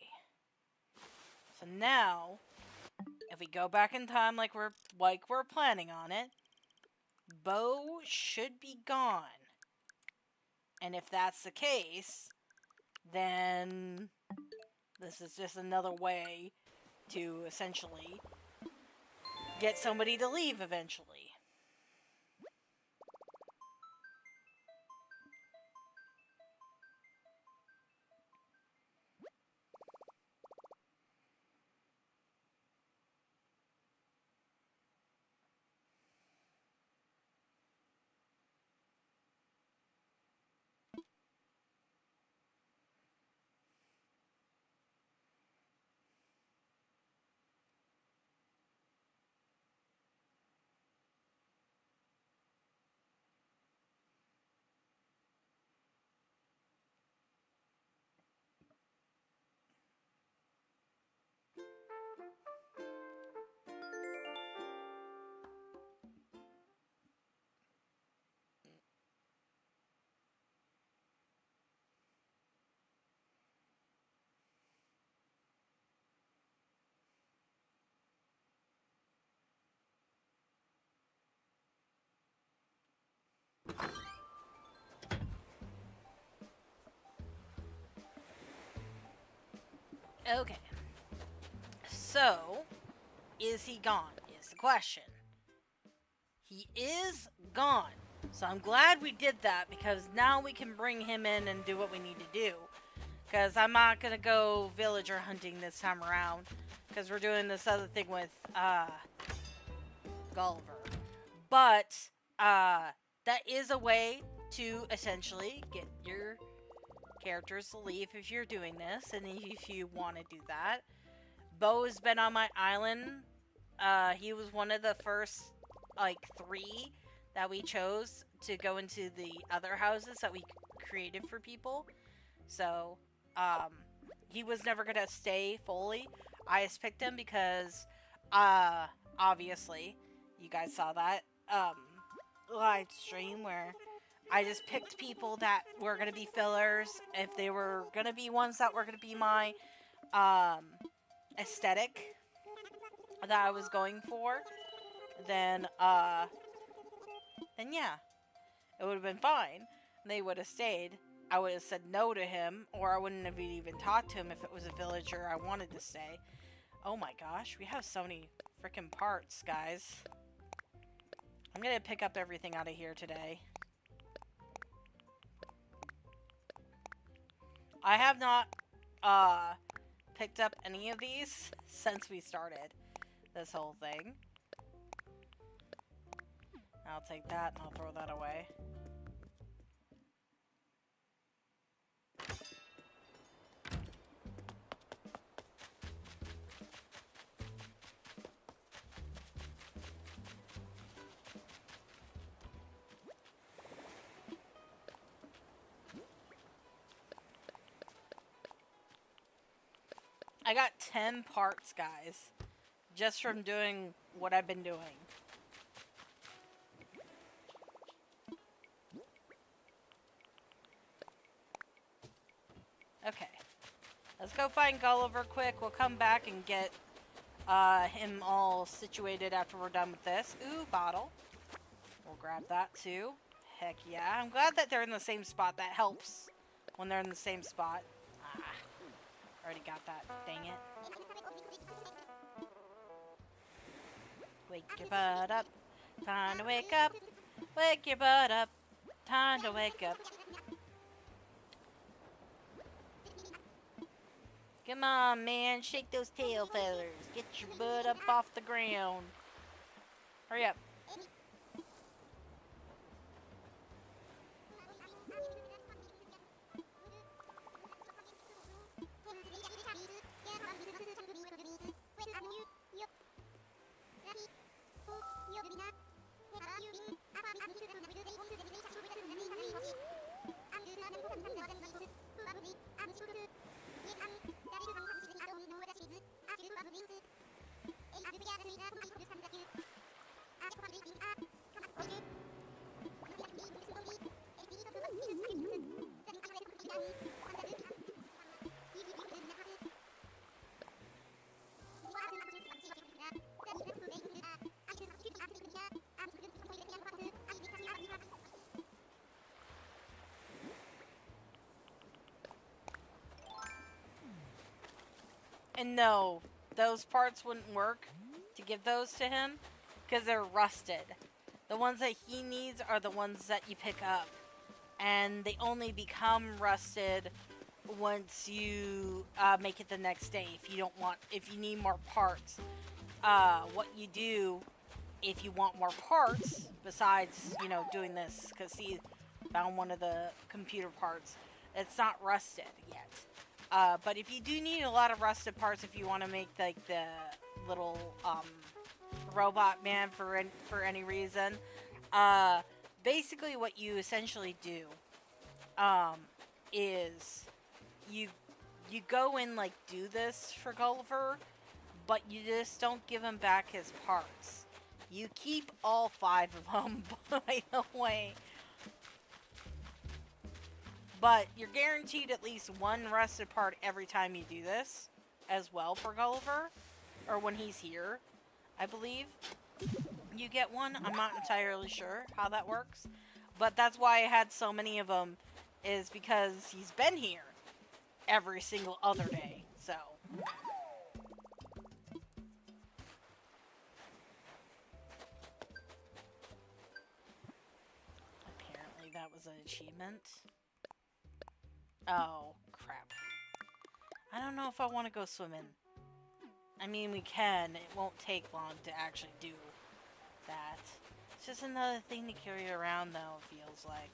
So now, if we go back in time like we're planning on it, Bo should be gone. And if that's the case, then this is just another way to essentially get somebody to leave eventually. Okay. So, is he gone? Is the question. He is gone. So I'm glad we did that because now we can bring him in and do what we need to do. Because I'm not going to go villager hunting this time around. Because we're doing this other thing with Gulliver. But that is a way to essentially get your characters to leave if you're doing this. And if you want to do that. Bo has been on my island. He was one of the first, like, 3 that we chose to go into the other houses that we created for people. So, he was never gonna stay fully. I just picked him because, obviously, you guys saw that, live stream where I just picked people that were going to be fillers. If they were going to be ones that were going to be my um, aesthetic that I was going for, then yeah, it would have been fine. They would have stayed. I would have said no to him, or I wouldn't have even talked to him if it was a villager I wanted to stay. Oh my gosh, we have so many freaking parts, guys. I'm gonna pick up everything out of here today. I have not picked up any of these since we started this whole thing. I'll take that and I'll throw that away. I got 10 parts, guys, just from doing what I've been doing. Okay. Let's go find Gulliver quick. We'll come back and get him all situated after we're done with this. Ooh, bottle. We'll grab that too. Heck yeah. I'm glad that they're in the same spot. That helps when they're in the same spot. Ah, already got that. Dang it. Wake your butt up. Time to wake up. Wake your butt up. Time to wake up. Come on, man. Shake those tail feathers. Get your butt up off the ground. Hurry up. And no, those parts wouldn't work to give those to him because they're rusted. The ones that he needs are the ones that you pick up, and they only become rusted once you make it the next day. If you need more parts, what you do if you want more parts besides doing this, because see, found one of the computer parts. It's not rusted yet. But if you do need a lot of rusted parts, if you want to make like the little robot man for any reason, basically what you essentially do is you go and like do this for Gulliver, but you just don't give him back his parts. You keep all 5 of them, by the way. But you're guaranteed at least 1 rusted part every time you do this, as well for Gulliver, or when he's here, I believe. You get 1. I'm not entirely sure how that works, but that's why I had so many of them, is because he's been here every single other day, so. Apparently that was an achievement. Oh, crap. I don't know if I want to go swimming. I mean, we can. It won't take long to actually do that. It's just another thing to carry around, though, it feels like.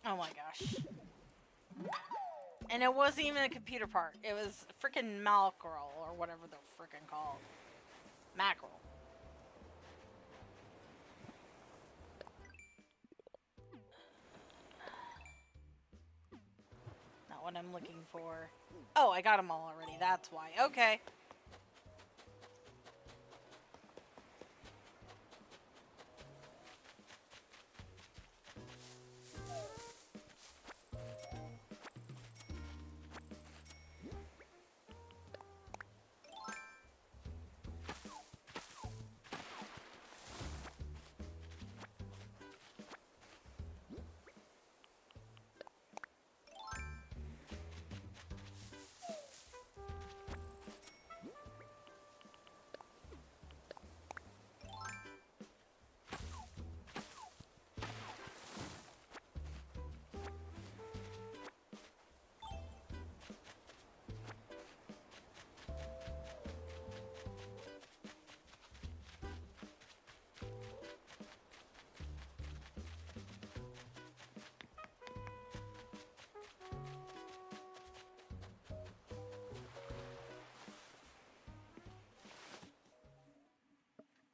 Oh my gosh. And it wasn't even a computer part. It was freaking mackerel or whatever they're freaking called. Mackerel. Not what I'm looking for. Oh, I got them all already. That's why. Okay.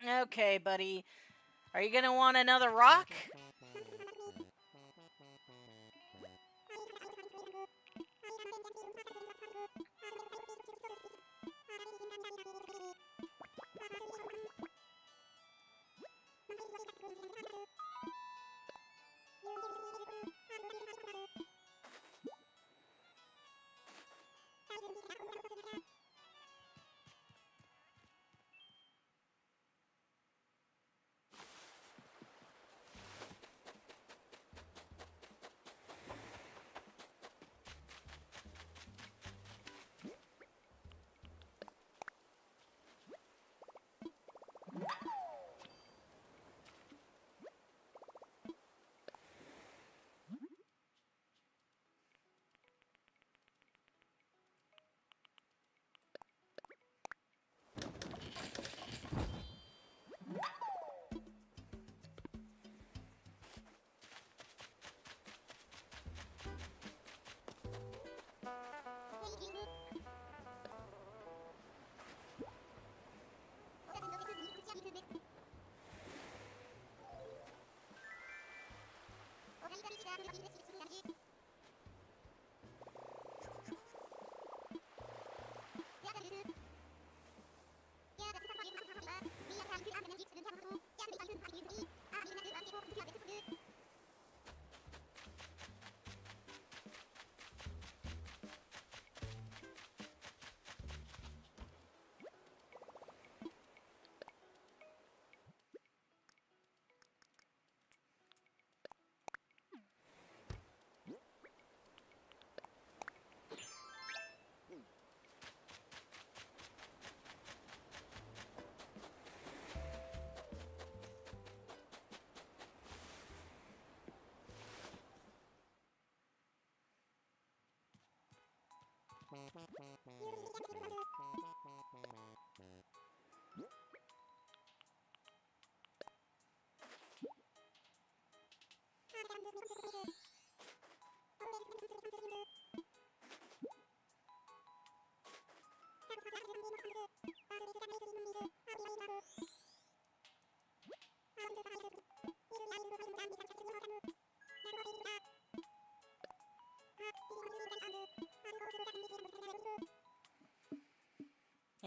Okay, buddy. Are you gonna want another rock?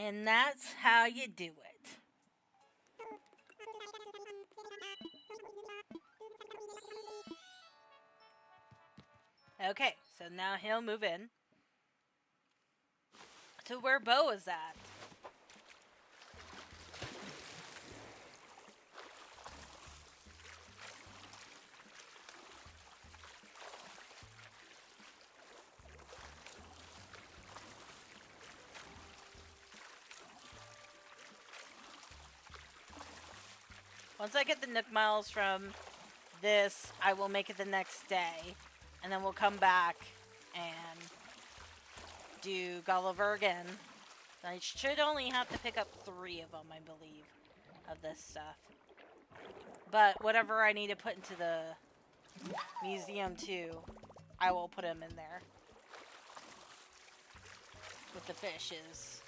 And that's how you do it. Okay, so now he'll move in to where Bo is at. Once I get the Nook Miles from this, I will make it the next day. and then we'll come back and do Gulliver again. I should only have to pick up 3 of them, I believe, of this stuff. But whatever I need to put into the museum too, I will put them in there with the fishes.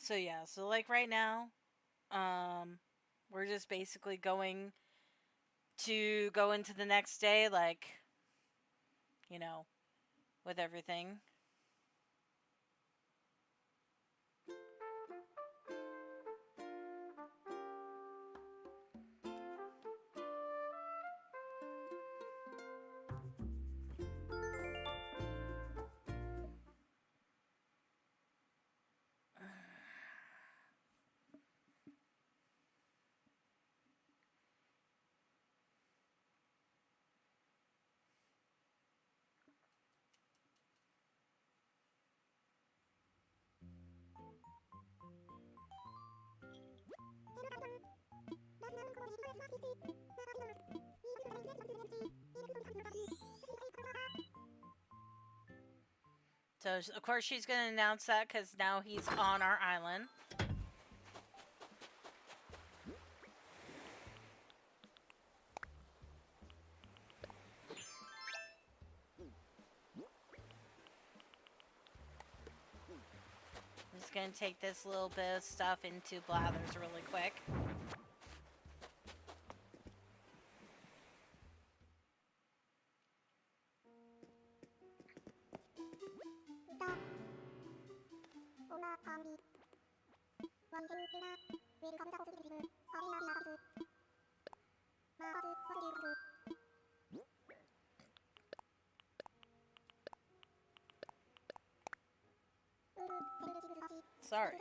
So yeah, so like right now, we're just basically going to go into the next day, like, you know, with everything. So, of course, she's going to announce that because now he's on our island. I'm just going to take this little bit of stuff into Blathers really quick. Sorry.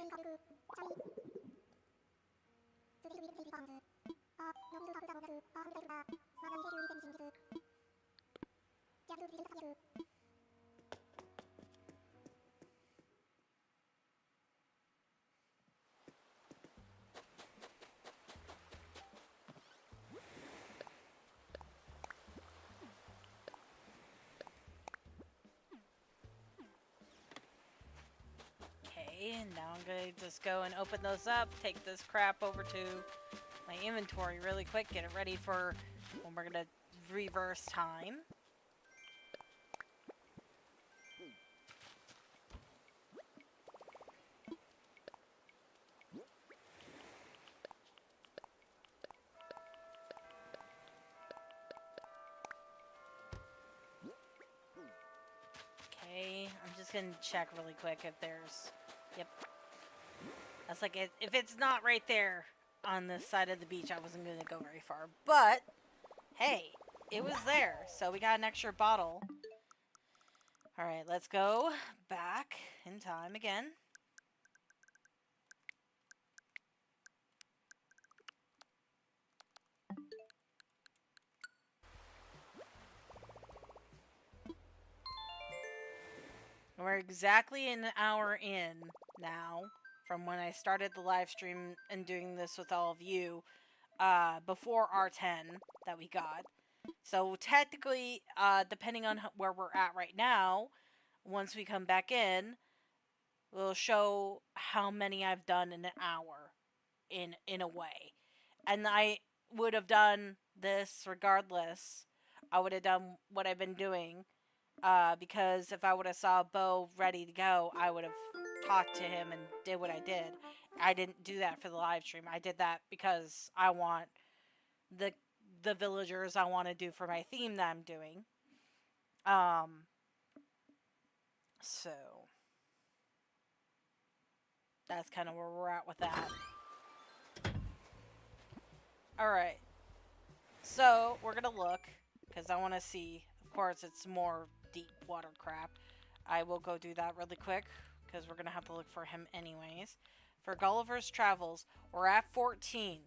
Okay, and now I'm gonna just go and open those up, take this crap over to my inventory really quick, get it ready for when we're gonna reverse time. Okay, I'm just gonna check really quick if there's... Yep. That's like, if it's not right there on this side of the beach, I wasn't gonna go very far. But, hey, it was there, so we got an extra bottle. Alright, let's go back in time again. We're exactly an hour in now from when I started the live stream and doing this with all of you before our 10 that we got. So technically, depending on where we're at right now, once we come back in, we'll show how many I've done in an hour in a way. And I would have done this regardless. I would have done what I've been doing because if I would have saw Bo ready to go, I would have talked to him and did what I did. I didn't do that for the live stream. I did that because I want the the villagers I want to do for my theme that I'm doing. Um, so that's kind of where we're at with that. All right. So we're gonna look because I want to see. Of course, it's more deep water crap. I will go do that really quick because we're gonna have to look for him anyways. For Gulliver's Travels, we're at 14.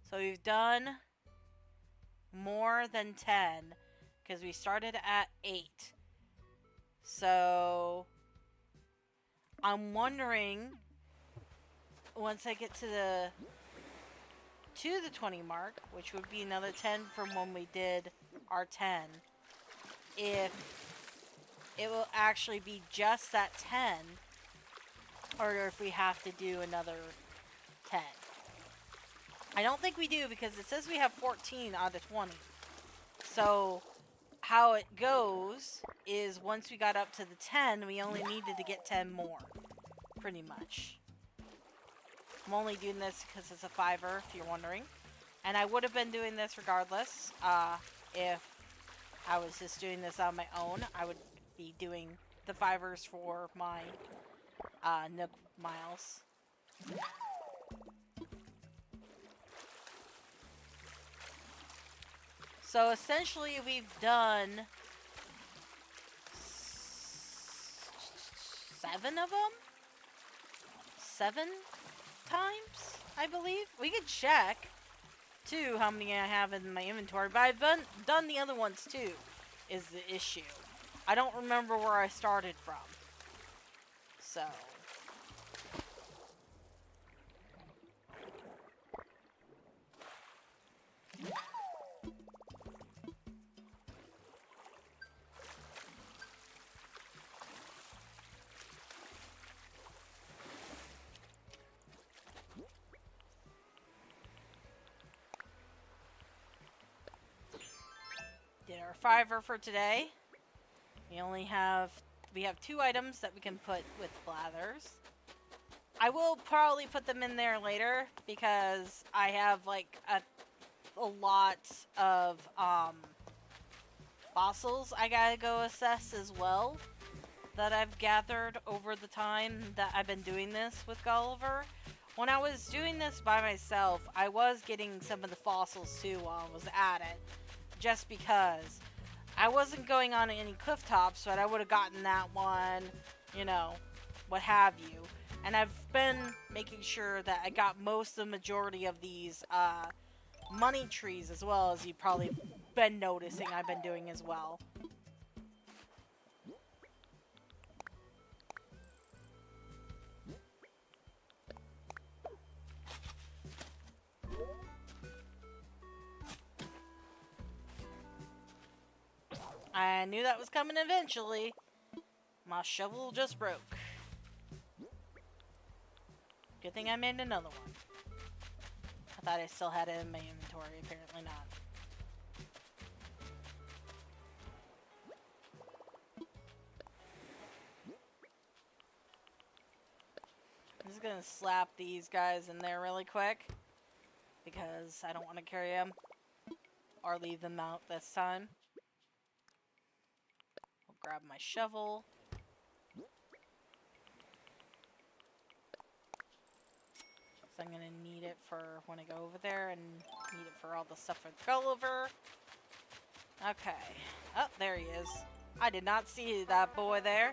So we've done more than 10 because we started at 8. So I'm wondering once I get to the 20 mark, which would be another 10 from when we did our 10, if it will actually be just that 10 or if we have to do another 10. I don't think we do because it says we have 14 out of 20. So how it goes is once we got up to the 10, we only needed to get 10 more. Pretty much. I'm only doing this because it's a $5, if you're wondering. And I would have been doing this regardless. If I was just doing this on my own, I would be doing the $5 for my Nook miles. So essentially we've done 7 of them? 7 times, I believe. We could check, too, how many I have in my inventory. But I've done the other ones, too, is the issue. I don't remember where I started from. So... did our $5 for today. We have 2 items that we can put with blathers. I will probably put them in there later because I have like a lot of fossils I gotta go assess as well that I've gathered over the time that I've been doing this with Gulliver. When I was doing this by myself, I was getting some of the fossils too while I was at it, just because I wasn't going on any cliff tops, but I would have gotten that one, you know, what have you. And I've been making sure that I got the majority of these money trees as well, as you've probably been noticing I've been doing as well. I knew that was coming eventually. My shovel just broke. Good thing I made another one. I thought I still had it in my inventory. Apparently not. I'm just gonna slap these guys in there really quick because I don't want to carry them or leave them out this time. I'll grab my shovel. So I'm gonna need it for when I go over there and need it for all the stuff with Gulliver. Okay. Oh, there he is. I did not see that boy there.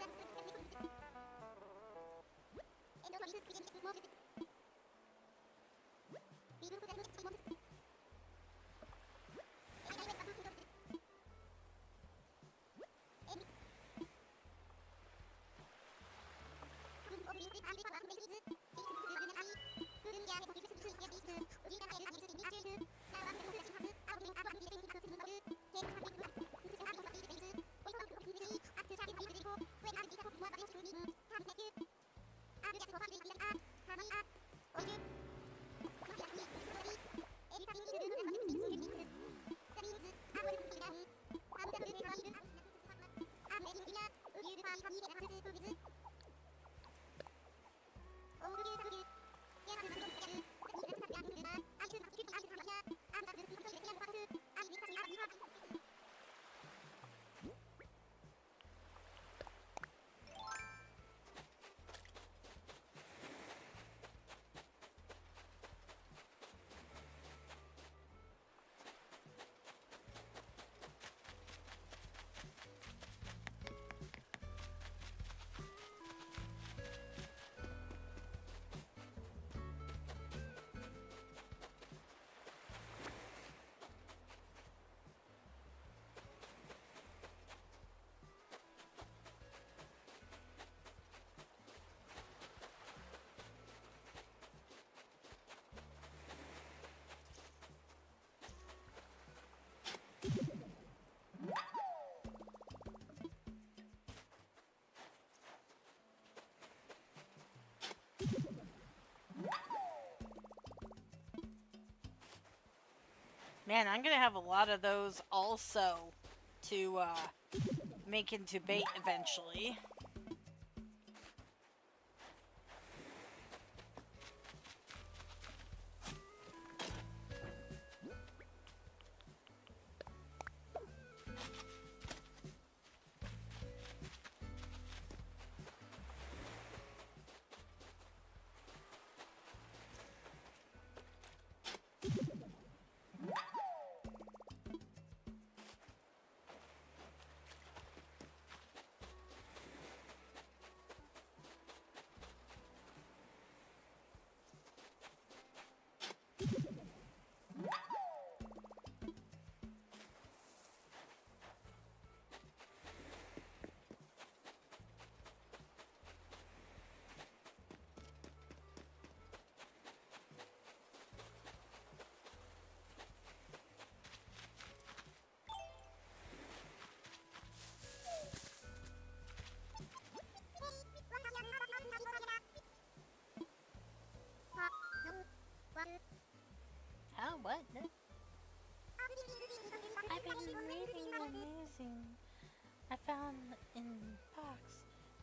Man, I'm gonna have a lot of those also to make into bait eventually. How? What? I've been reading amazing. I found in box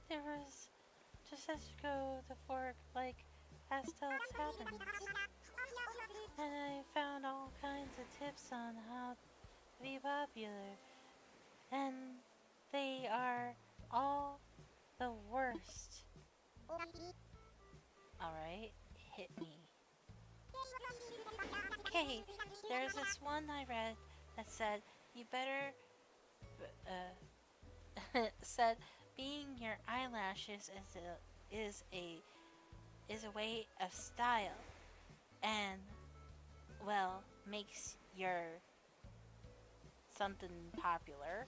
there was just as you go the fork like pastel patterns. And I found all kinds of tips on how to be popular. And they are all the worst. Alright, hit me. Okay, there's this one I read that said you better said being your eyelashes is a way of style and well makes your something popular.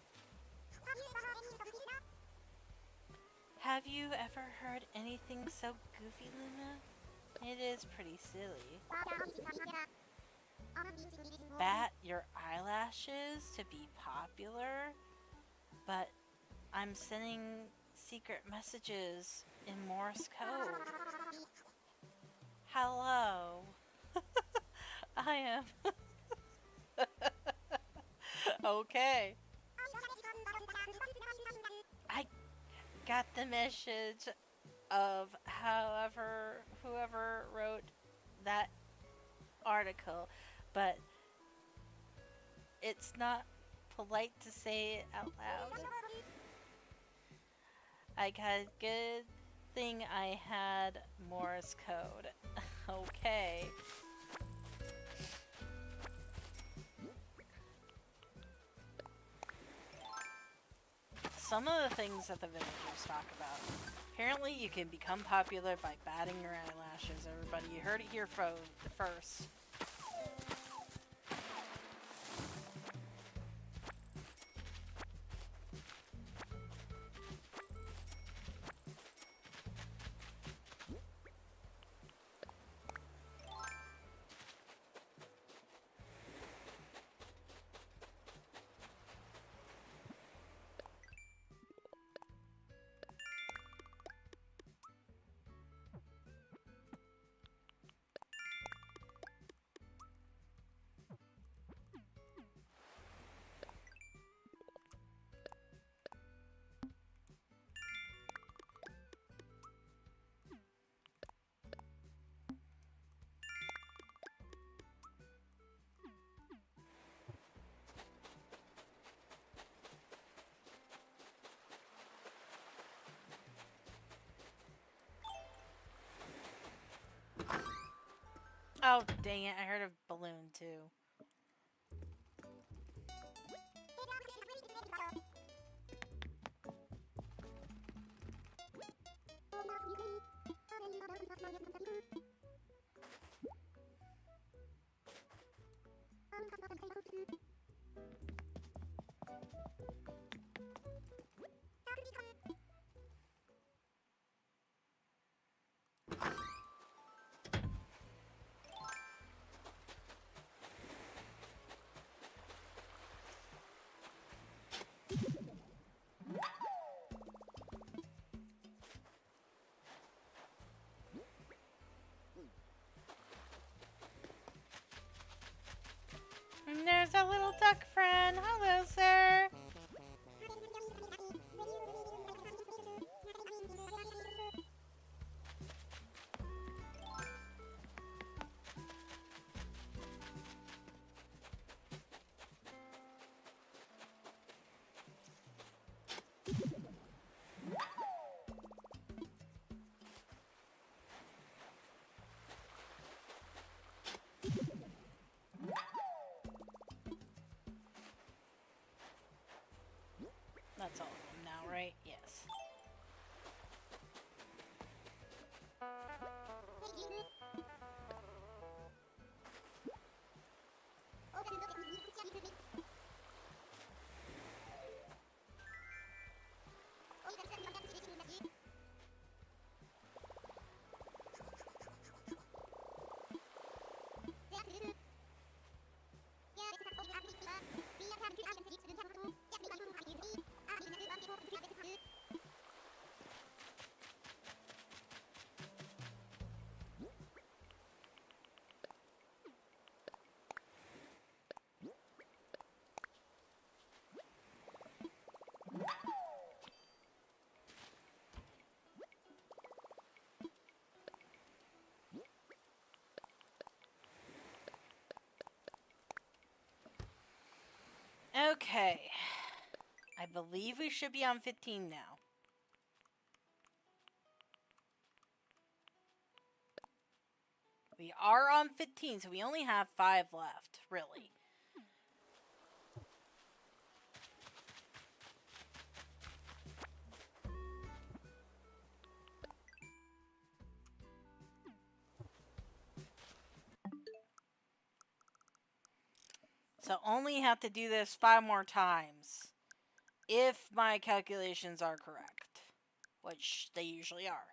Have you ever heard anything so goofy, Luna? It is pretty silly. Bat your eyelashes to be popular? But I'm sending secret messages in Morse code. Hello. I am. Okay. I got the message of whoever wrote that article, but it's not polite to say it out loud. I got a good thing I had Morse code. Okay. Some of the things that the villagers talk about. Apparently you can become popular by batting your eyelashes, everybody. You heard it here first. Oh, dang it. I heard a balloon, too. friend. Hello, sir. That's all of them now, right? Yes. Okay. I believe we should be on 15 now. We are on 15, so we only have 5 left, really. So only have to do this 5 more times. If my calculations are correct. Which they usually are.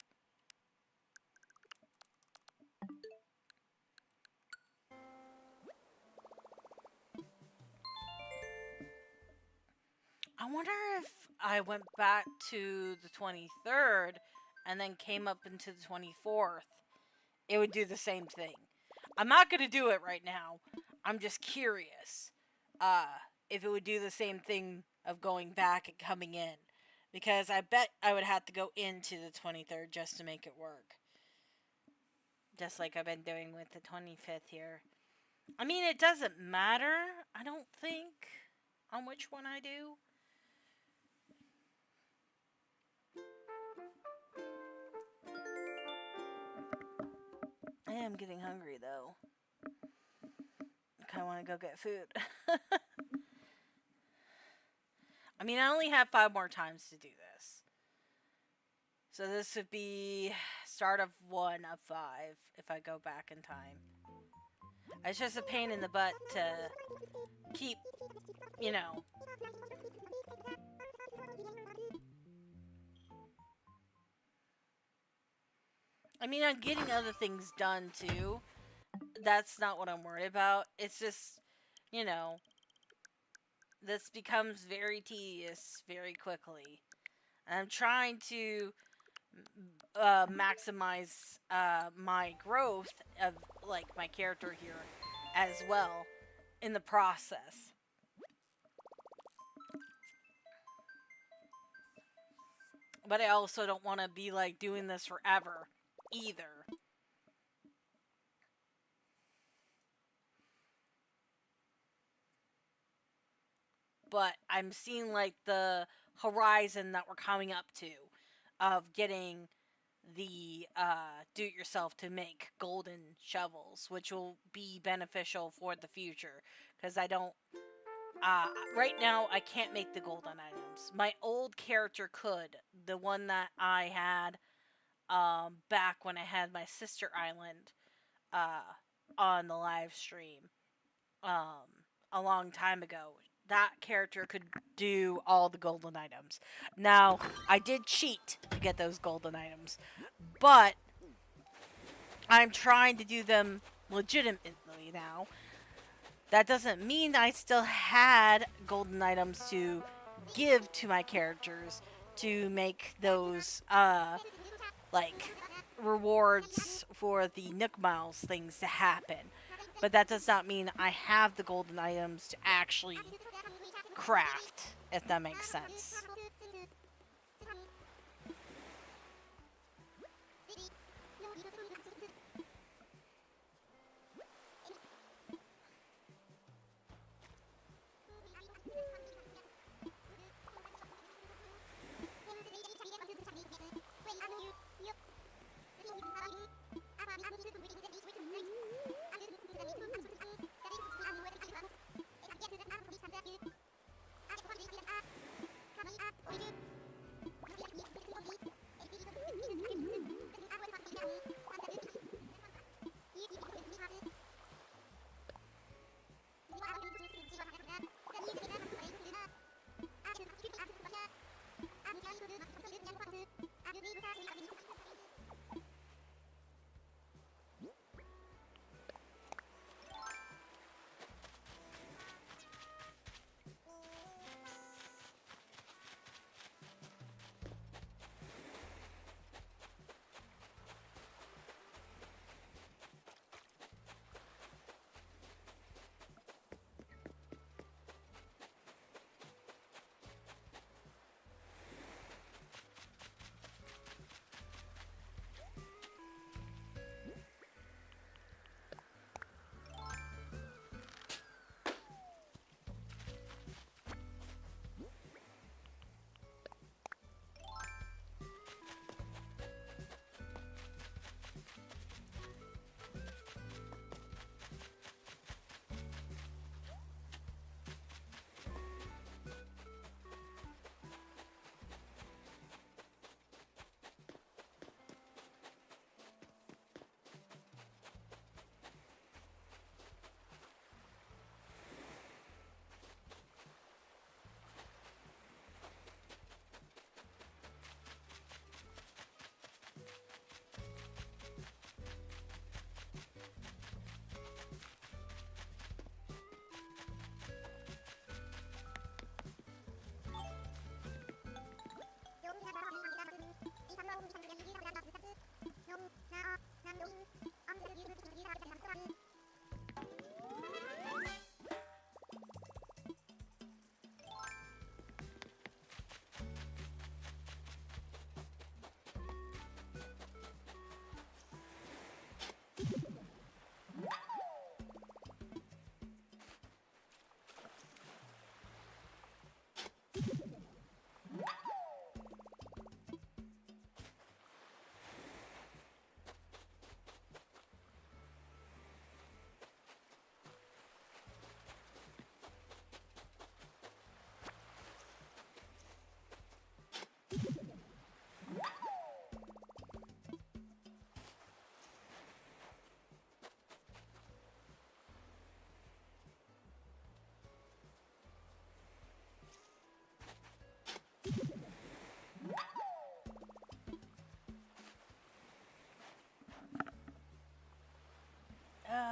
I wonder if I went back to the 23rd and then came up into the 24th, it would do the same thing. I'm not going to do it right now. I'm just curious if it would do the same thing of going back and coming in. Because I bet I would have to go into the 23rd just to make it work. Just like I've been doing with the 25th here. I mean, it doesn't matter, I don't think, on which one I do. I am getting hungry, though. I kind of want to go get food. I mean, I only have 5 more times to do this. So this would be start of 1 of 5 if I go back in time. It's just a pain in the butt to keep, you know. I mean, I'm getting other things done too. That's not what I'm worried about. It's just, you know, this becomes very tedious very quickly. And I'm trying to maximize my growth of, like, my character here as well in the process. But I also don't want to be, like, doing this forever either. But I'm seeing, like, the horizon that we're coming up to of getting the do-it-yourself to make golden shovels, which will be beneficial for the future. Because I don't... right now, I can't make the golden items. My old character could. The one that I had back when I had my sister island on the live stream a long time ago. That character could do all the golden items. Now, I did cheat to get those golden items, but I'm trying to do them legitimately now. That doesn't mean I still had golden items to give to my characters to make those, like, rewards for the Nook Miles things to happen. but that does not mean I have the golden items to actually craft, if that makes sense.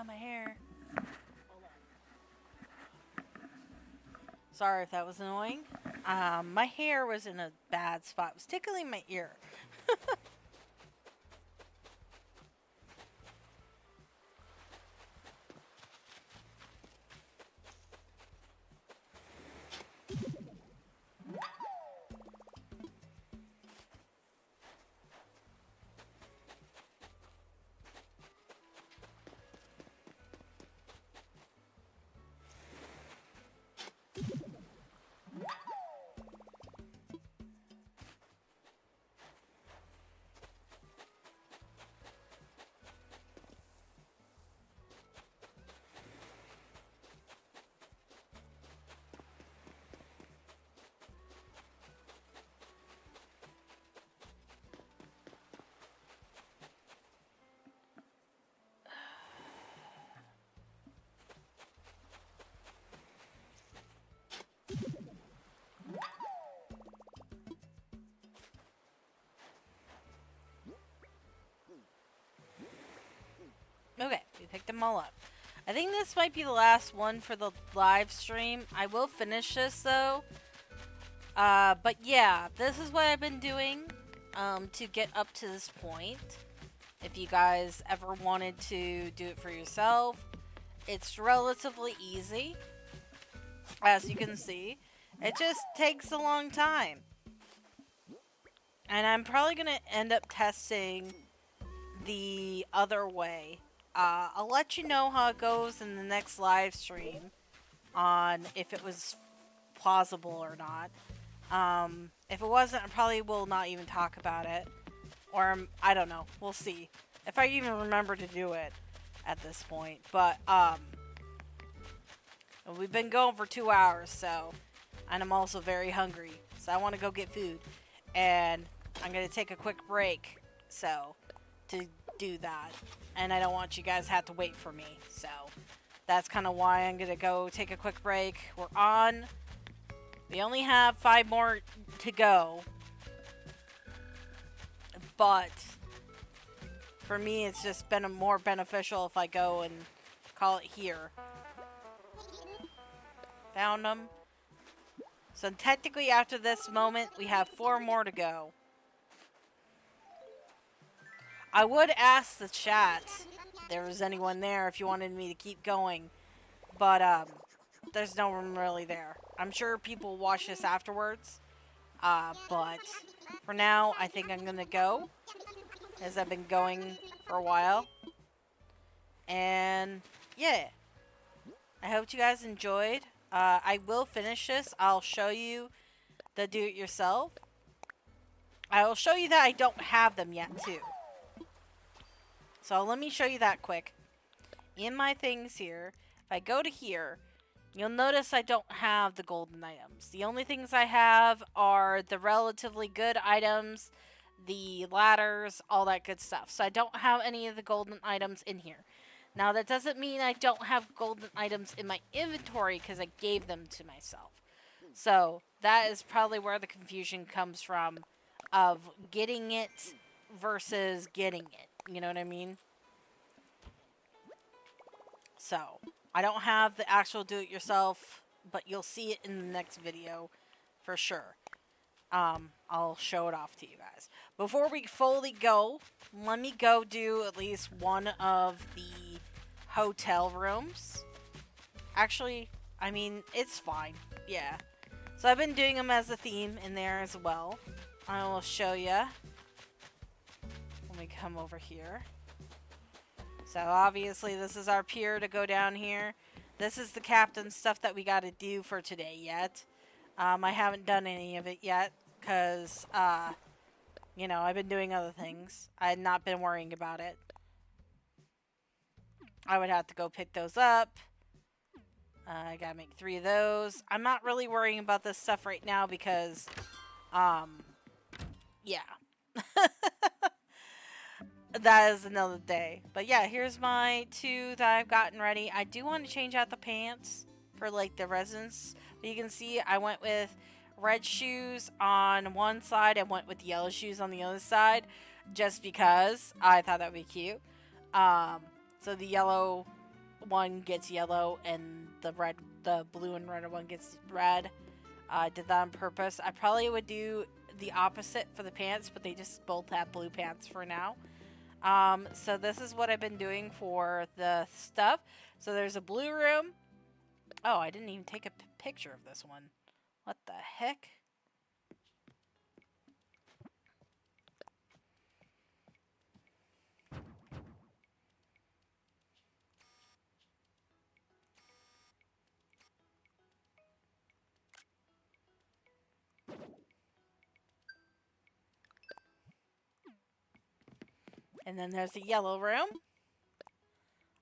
My hair. Sorry if that was annoying. My hair was in a bad spot. It was tickling my ear. Okay, we picked them all up. I think this might be the last one for the live stream. I will finish this though. But yeah, this is what I've been doing to get up to this point. If you guys ever wanted to do it for yourself, It's relatively easy, as you can see. It just takes a long time. And I'm probably going to end up testing the other way. I'll let you know how it goes in the next live stream on if it was plausible or not. If it wasn't, I probably will not even talk about it. Or, I don't know. We'll see. If I even remember to do it at this point. But, we've been going for 2 hours, so... And I'm also very hungry, so I want to go get food. And I'm going to take a quick break, so... to do that. And I don't want you guys to have to wait for me, so... That's kind of why I'm going to go take a quick break. We're on... We only have 5 more to go. But... For me, it's just been more beneficial if I go and call it here. Found them. So technically after this moment, we have 4 more to go. I would ask the chat if there was anyone there if you wanted me to keep going. But, there's no one really there. I'm sure people watch this afterwards. But for now, I think I'm gonna go. As I've been going for a while. And, yeah. I hope you guys enjoyed. I will finish this. I'll show you the do-it-yourself. I will show you that I don't have them yet, too. So let me show you that quick. In my things here, if I go to here, you'll notice I don't have the golden items. The only things I have are the relatively good items, the ladders, all that good stuff. So I don't have any of the golden items in here. Now that doesn't mean I don't have golden items in my inventory because I gave them to myself. So that is probably where the confusion comes from of getting it versus getting it. You know what I mean? So I don't have the actual do-it-yourself, but you'll see it in the next video for sure. I'll show it off to you guys. Before we fully go, let me go do at least one of the hotel rooms. Actually, I mean, it's fine. Yeah. So I've been doing them as a theme in there as well. I will show you. Let me come over here. So obviously this is our pier to go down here. This is the captain stuff that we got to do for today yet. I haven't done any of it yet because, you know, I've been doing other things. I had not been worrying about it. I would have to go pick those up. I gotta make 3 of those. I'm not really worrying about this stuff right now because, yeah. That is another day. But yeah, here's my 2 that I've gotten ready. I do want to change out the pants for like the residents. But you can see I went with red shoes on one side. I went with yellow shoes on the other side. Just because I thought that would be cute. So the yellow one gets yellow and the blue and red one gets red. I did that on purpose. I probably would do the opposite for the pants, but they just both have blue pants for now. So this is what I've been doing for the stuff. So there's a blue room. Oh, I didn't even take a picture of this one. What the heck? And then there's the yellow room.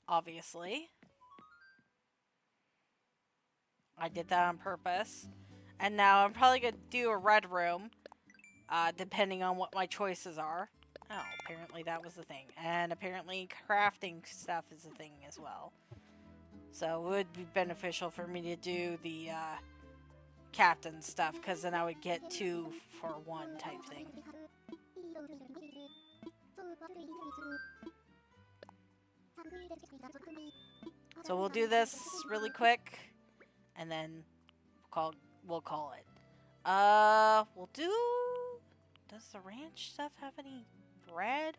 Obviously. I did that on purpose. And now I'm probably going to do a red room. Depending on what my choices are. Oh, apparently that was the thing. And apparently crafting stuff is a thing as well. So it would be beneficial for me to do the captain stuff. Because then I would get 2 for 1 type thing. So we'll do this really quick, and then we'll call it. We'll do. Does the ranch stuff have any bread?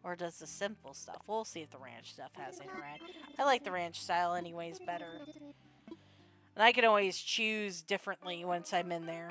Or does the simple stuff? We'll see if the ranch stuff has any ranch. I like the ranch style anyways better. And I can always choose differently once I'm in there.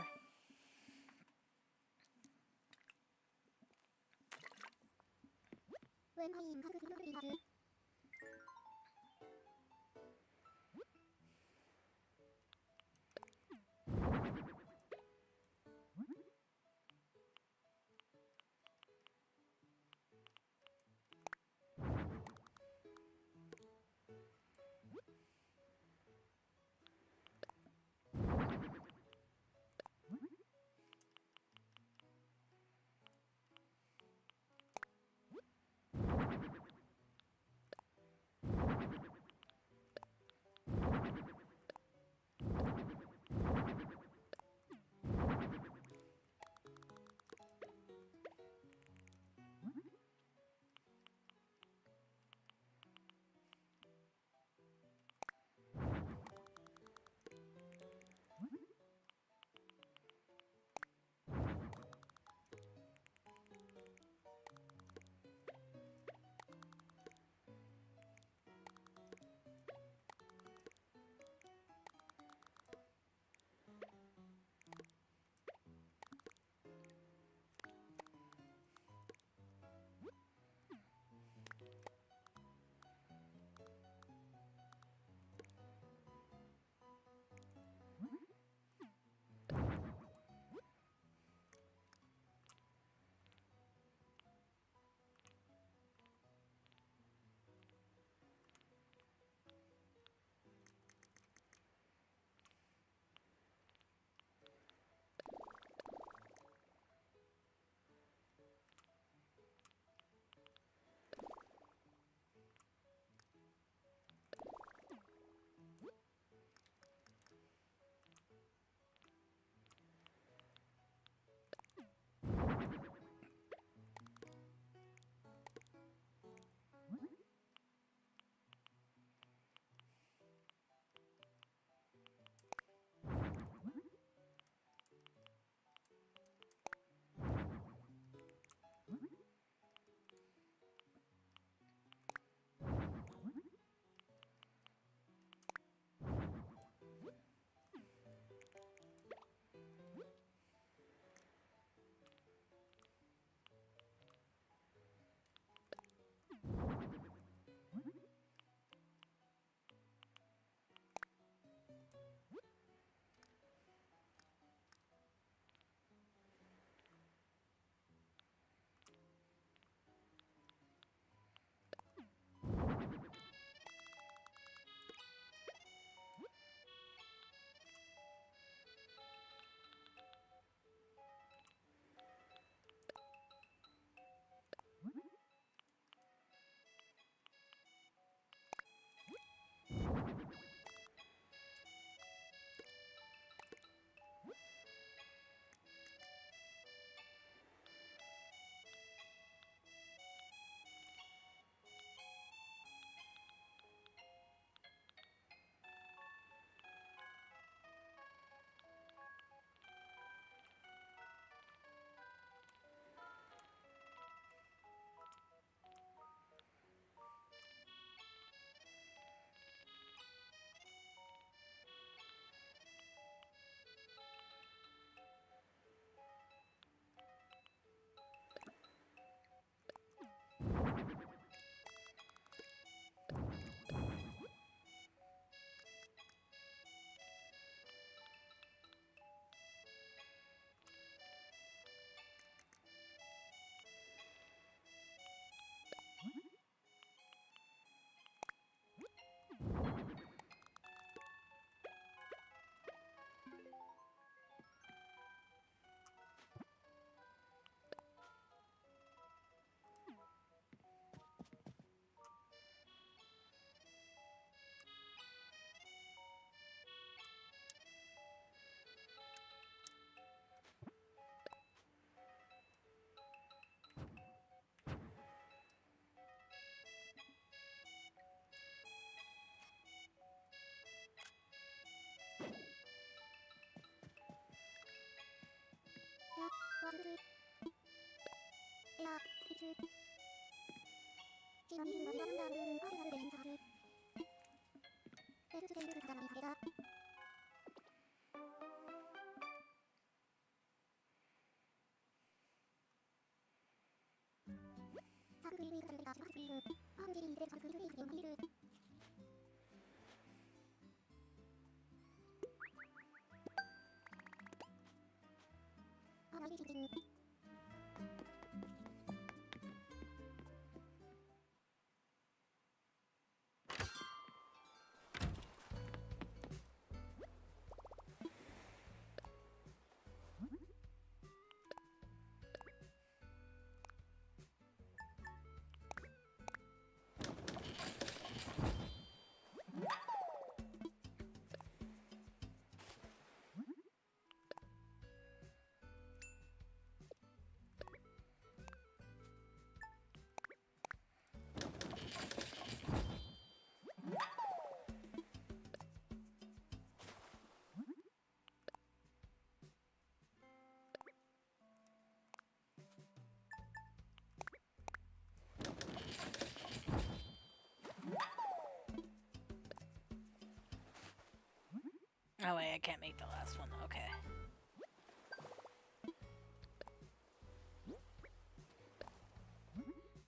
Oh wait, I can't make the last one. Okay.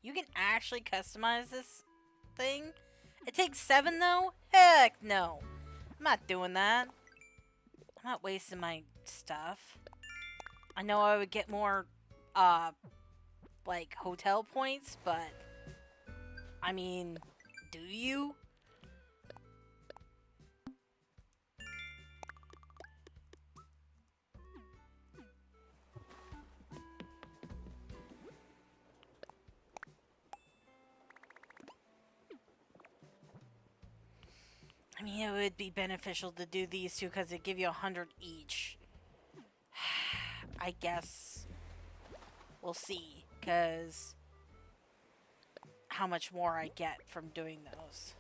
You can actually customize this thing? It takes 7 though? Heck no. I'm not doing that. I'm not wasting my stuff. I know I would get more, like, hotel points, but... I mean, do you? I mean, it would be beneficial to do these two because they give you 100 each. I guess we'll see, because how much more I get from doing those.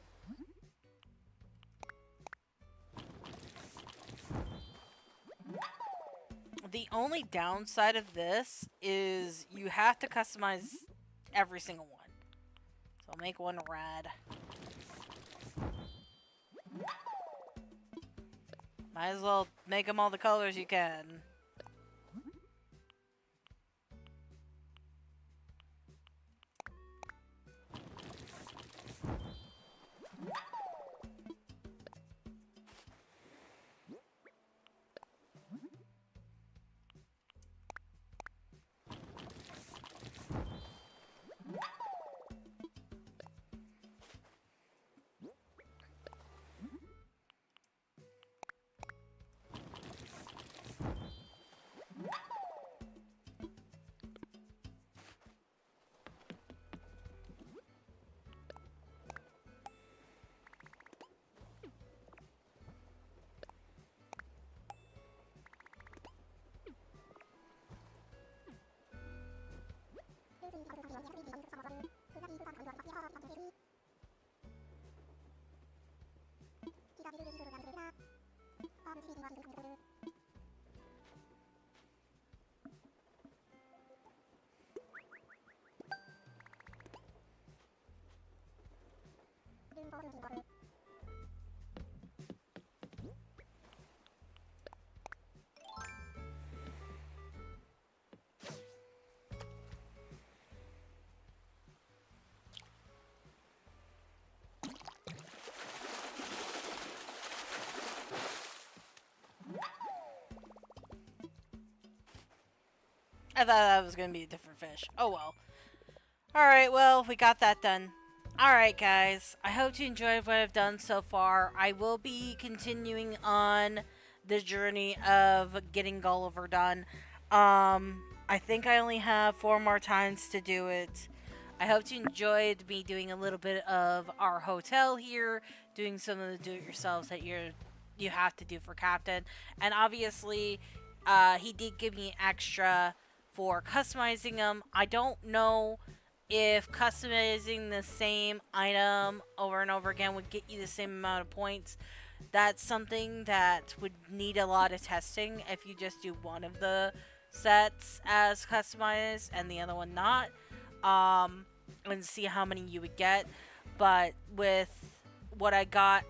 The only downside of this is you have to customize every single one. So I'll make one red. Might as well make them all the colors you can. I thought that was going to be a different fish. Oh well. Alright, well, we got that done. Alright, guys. I hope you enjoyed what I've done so far. I will be continuing on the journey of getting Gulliver done. I think I only have 4 more times to do it. I hope you enjoyed me doing a little bit of our hotel here, doing some of the do-it-yourselves that you have to do for Captain. And obviously, he did give me extra for customizing them. I don't know if customizing the same item over and over again would get you the same amount of points. That's something that would need a lot of testing if you just do one of the sets as customized and the other one not, and see how many you would get. But with what I got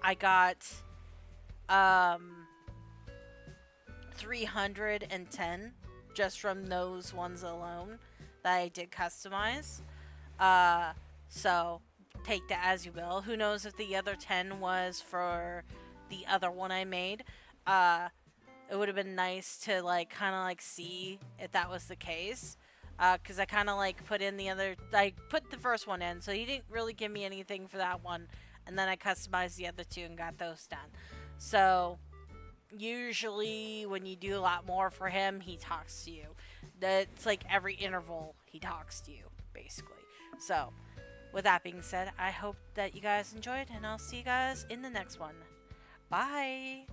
310 just from those ones alone that I did customize. So take that as you will. Who knows if the other 10 was for the other one I made. It would have been nice to like kind of like see if that was the case. Because I kind of like put in the other, I put the first one in, so he didn't really give me anything for that one, and then I customized the other two and got those done. So usually when you do a lot more for him, he talks to you. That's like every interval he talks to you, basically. So with that being said, I hope that you guys enjoyed, and I'll see you guys in the next one. Bye!